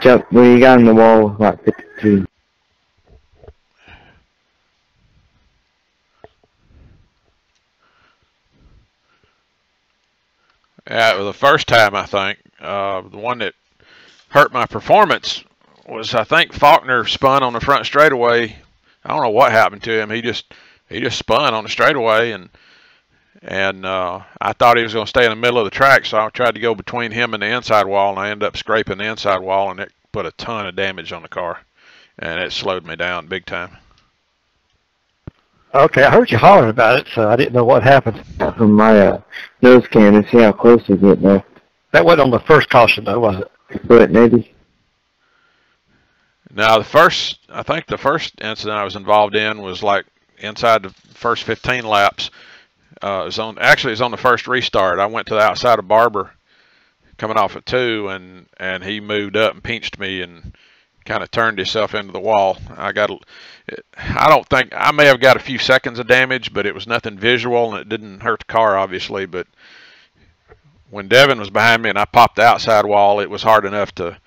Chuck, what you got on the wall? Like 52. Yeah, well, the first time I think the one that hurt my performance was I think Faulkner spun on the front straightaway. I don't know what happened to him. He just spun on the straightaway, and I thought he was going to stay in the middle of the track, so I tried to go between him and the inside wall, and I ended up scraping the inside wall, and it put a ton of damage on the car, and it slowed me down big time. Okay, I heard you hollering about it, so I didn't know what happened. From my nose cam and see how close we get there. That wasn't on the first caution, though, was it? But maybe. Now, I think the first incident I was involved in was like inside the first 15 laps. It was on the first restart. I went to the outside of Barber coming off at 2, and he moved up and pinched me and kind of turned himself into the wall. I don't think I may have got a few seconds of damage, but it was nothing visual, and it didn't hurt the car, obviously. But when Devin was behind me and I popped the outside wall, it was hard enough to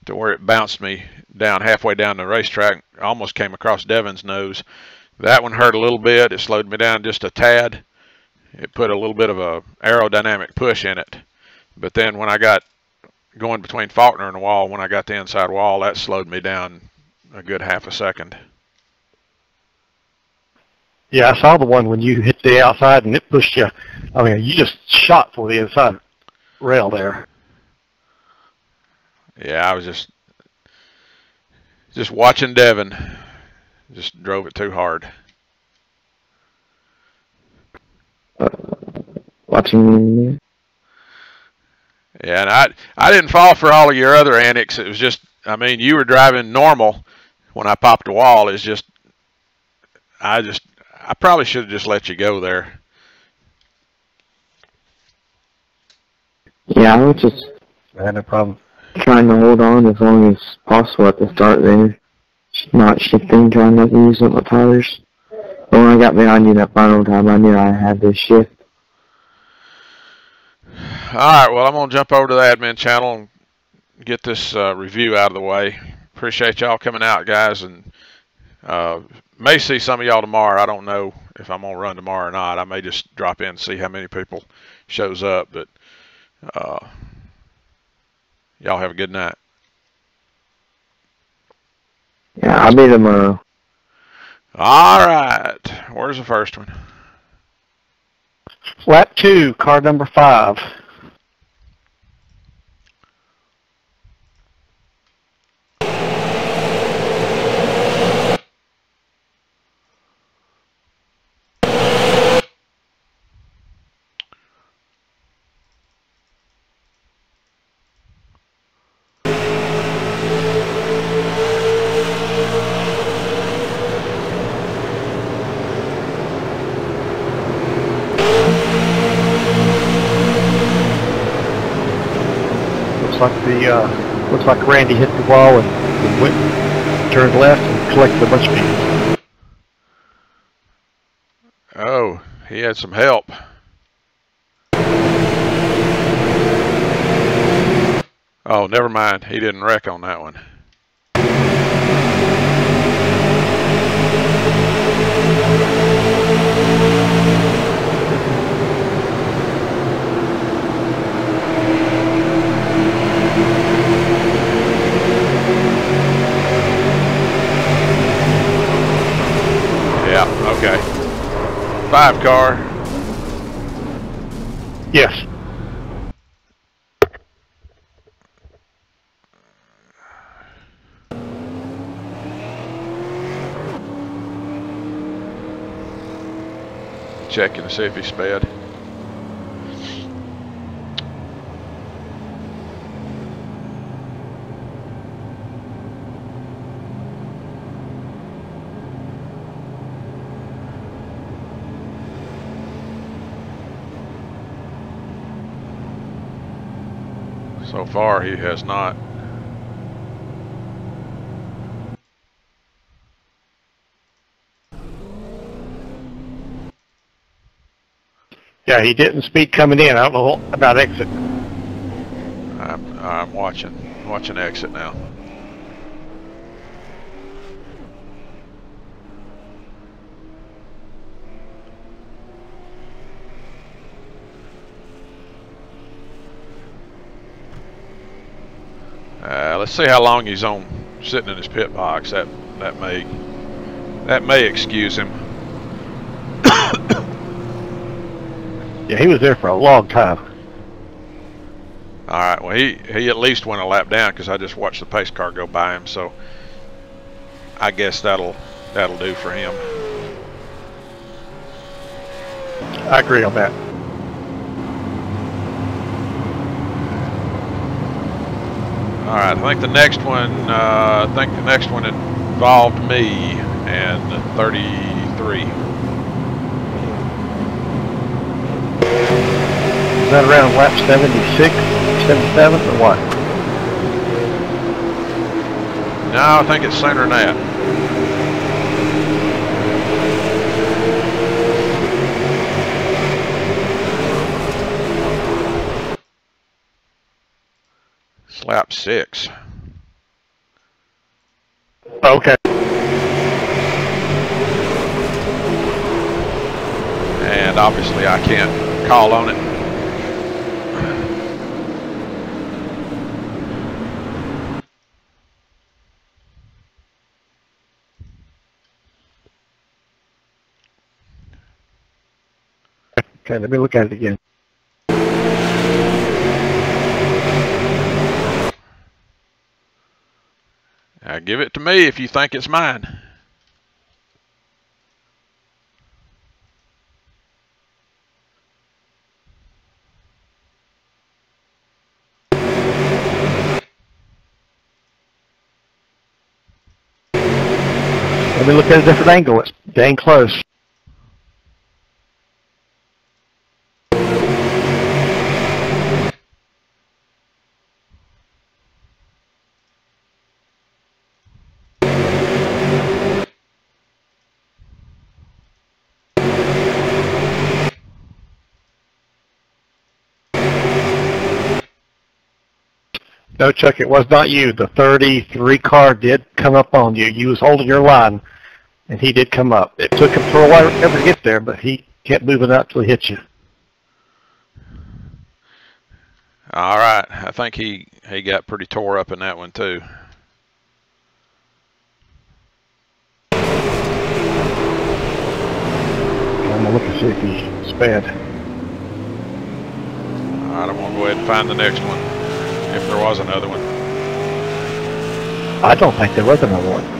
where it bounced me down halfway down the racetrack. I almost came across Devin's nose. That one hurt a little bit. It slowed me down just a tad. It put a little bit of a aerodynamic push in it. But then when I got going between Faulkner and the wall, when I got the inside wall, that slowed me down a good half a second. Yeah, I saw the one when you hit the outside and it pushed you. I mean, you just shot for the inside rail there. Yeah, I was just watching Devin. Just drove it too hard. Watching me. Yeah, and I didn't fall for all of your other antics. It was just, I mean, you were driving normal when I popped the wall. It's just, I probably should have just let you go there. Yeah, I was just No problem. trying to hold on as long as possible at the start there. Not shifting, trying not to use up my tires. But when I got behind you that final time, I knew I had to shift. All right, well, I'm going to jump over to the admin channel and get this review out of the way. Appreciate y'all coming out, guys, and may see some of y'all tomorrow. I don't know if I'm going to run tomorrow or not. I may just drop in and see how many people shows up, but y'all have a good night. Yeah, I'll be tomorrow. All right. Where's the first one? Lap 2, car number 5. Looks like Randy hit the wall and went, turned left and collected a bunch of people. Oh, he had some help. Oh, never mind. He didn't wreck on that one. Yeah, okay. 5 car. Yes. Checking to see if he sped. So far, he has not. Yeah, he didn't speed coming in. I don't know about exit. I'm watching exit now. Let's see how long he's sitting in his pit box. That may excuse him. Yeah, he was there for a long time. All right. Well, he at least went a lap down because I just watched the pace car go by him. So I guess that'll do for him. I agree on that. All right. I think the next one involved me and 33. Is that around lap 76, 77, or what? No, I think it's sooner than that. It's lap 6. Okay. And obviously I can't call on it. Okay, let me look at it again. Give it to me if you think it's mine. Let me look at a different angle. It's dang close. No, Chuck, it was not you. The 33 car did come up on you. You was holding your line, and he did come up. It took him for a while ever to get there, but he kept moving up till he hit you. All right. I think he got pretty tore up in that one, too. I'm going to look and see if he sped. All right, I'm going to go ahead and find the next one, if there was another one. I don't think there was another one.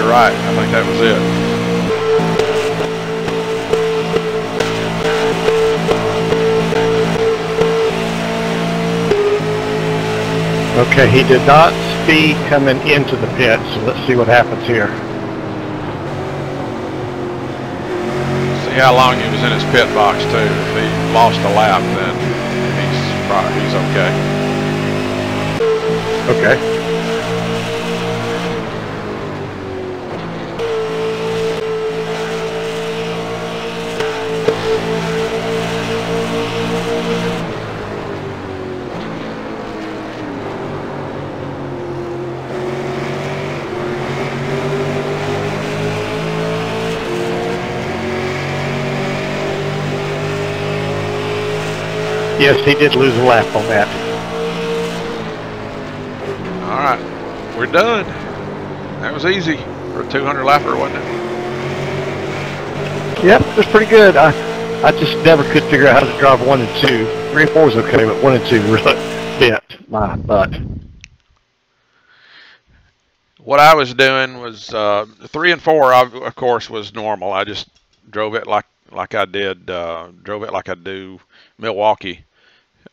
Right, I think that was it. Okay, he did not speed coming into the pit, so let's see what happens here. See how long he was in his pit box too. If he lost a lap, then he's okay. Okay. Yes, he did lose a lap on that. All right, we're done. That was easy for a 200 lapper, wasn't it? Yep, it was pretty good. I just never could figure out how to drive 1 and 2. 3 and 4 was okay, but 1 and 2 really bent my butt. What I was doing was 3 and 4, of course, was normal. I just drove it like I did, drove it like I do Milwaukee.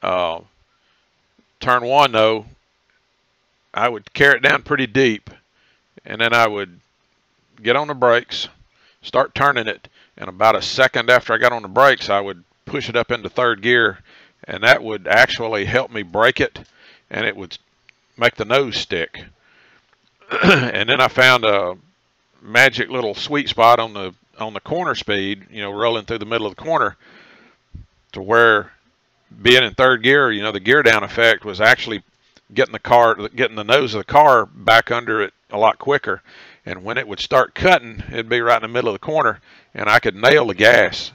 Turn 1 though, I would carry it down pretty deep, and then I would get on the brakes, start turning it, and about a second after I got on the brakes, I would push it up into 3rd gear, and that would actually help me brake it, and it would make the nose stick. And then I found a magic little sweet spot on the corner speed, you know, rolling through the middle of the corner, to where being in 3rd gear, you know, the gear down effect was actually getting the nose of the car back under it a lot quicker. And when it would start cutting, it'd be right in the middle of the corner, and I could nail the gas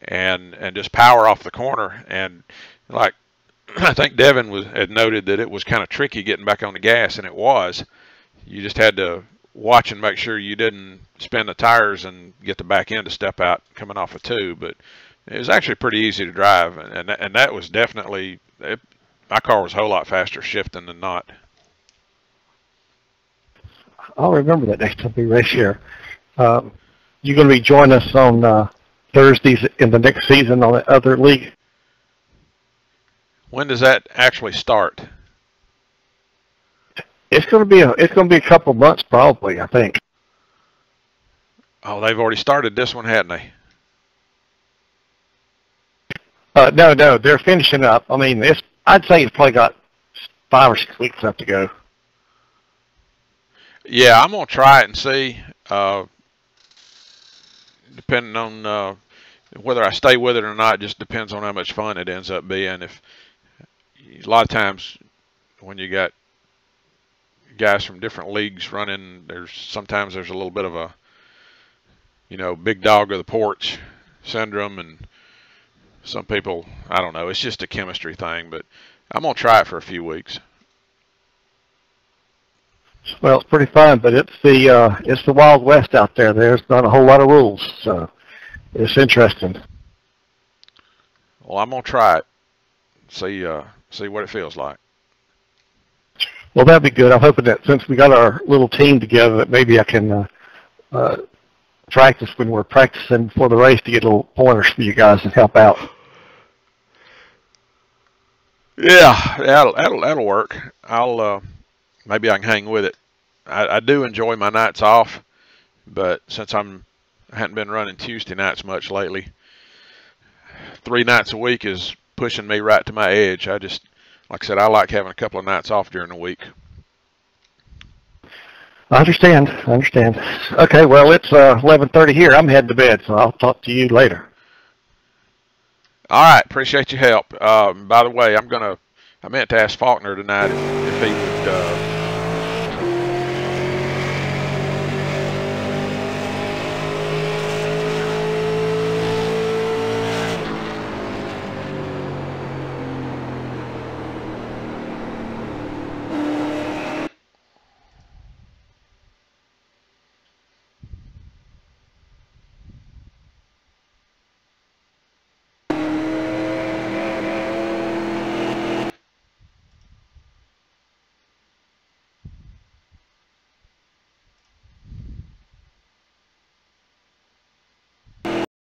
and just power off the corner. And like I think Devin had noted that it was kind of tricky getting back on the gas, and it was. You just had to watch and make sure you didn't spin the tires and get the back end to step out coming off a 2. But it was actually pretty easy to drive, and that was definitely my car was a whole lot faster shifting than not. I'll remember that next time we race here. You're going to be joining us on Thursdays in the next season on the other league. When does that actually start? It's going to be a couple of months probably, I think. Oh, they've already started this one, hadn't they? No, they're finishing up. I mean, I'd say it's probably got 5 or 6 weeks left to go. Yeah, I'm going to try it and see, depending on whether I stay with it or not. Just depends on how much fun it ends up being. If a lot of times when you got guys from different leagues running. Sometimes there's a little bit of a, you know, big dog of the porch syndrome, and some people, I don't know, it's just a chemistry thing, but I'm going to try it for a few weeks. Well, it's pretty fun, but it's the Wild West out there. There's not a whole lot of rules, so it's interesting. Well, I'm going to try it, see what it feels like. Well, that'd be good. I'm hoping that since we got our little team together, that maybe I can practice when we're practicing before the race to get little pointers for you guys and help out. Yeah, that'll work. Maybe I can hang with it. I do enjoy my nights off, but since I hadn't been running Tuesday nights much lately, 3 nights a week is pushing me right to my edge. Like I said, I like having a couple of nights off during the week. I understand. Okay, well, it's 11:30 here. I'm heading to bed, so I'll talk to you later. All right, appreciate your help. By the way, I meant to ask Faulkner tonight if he would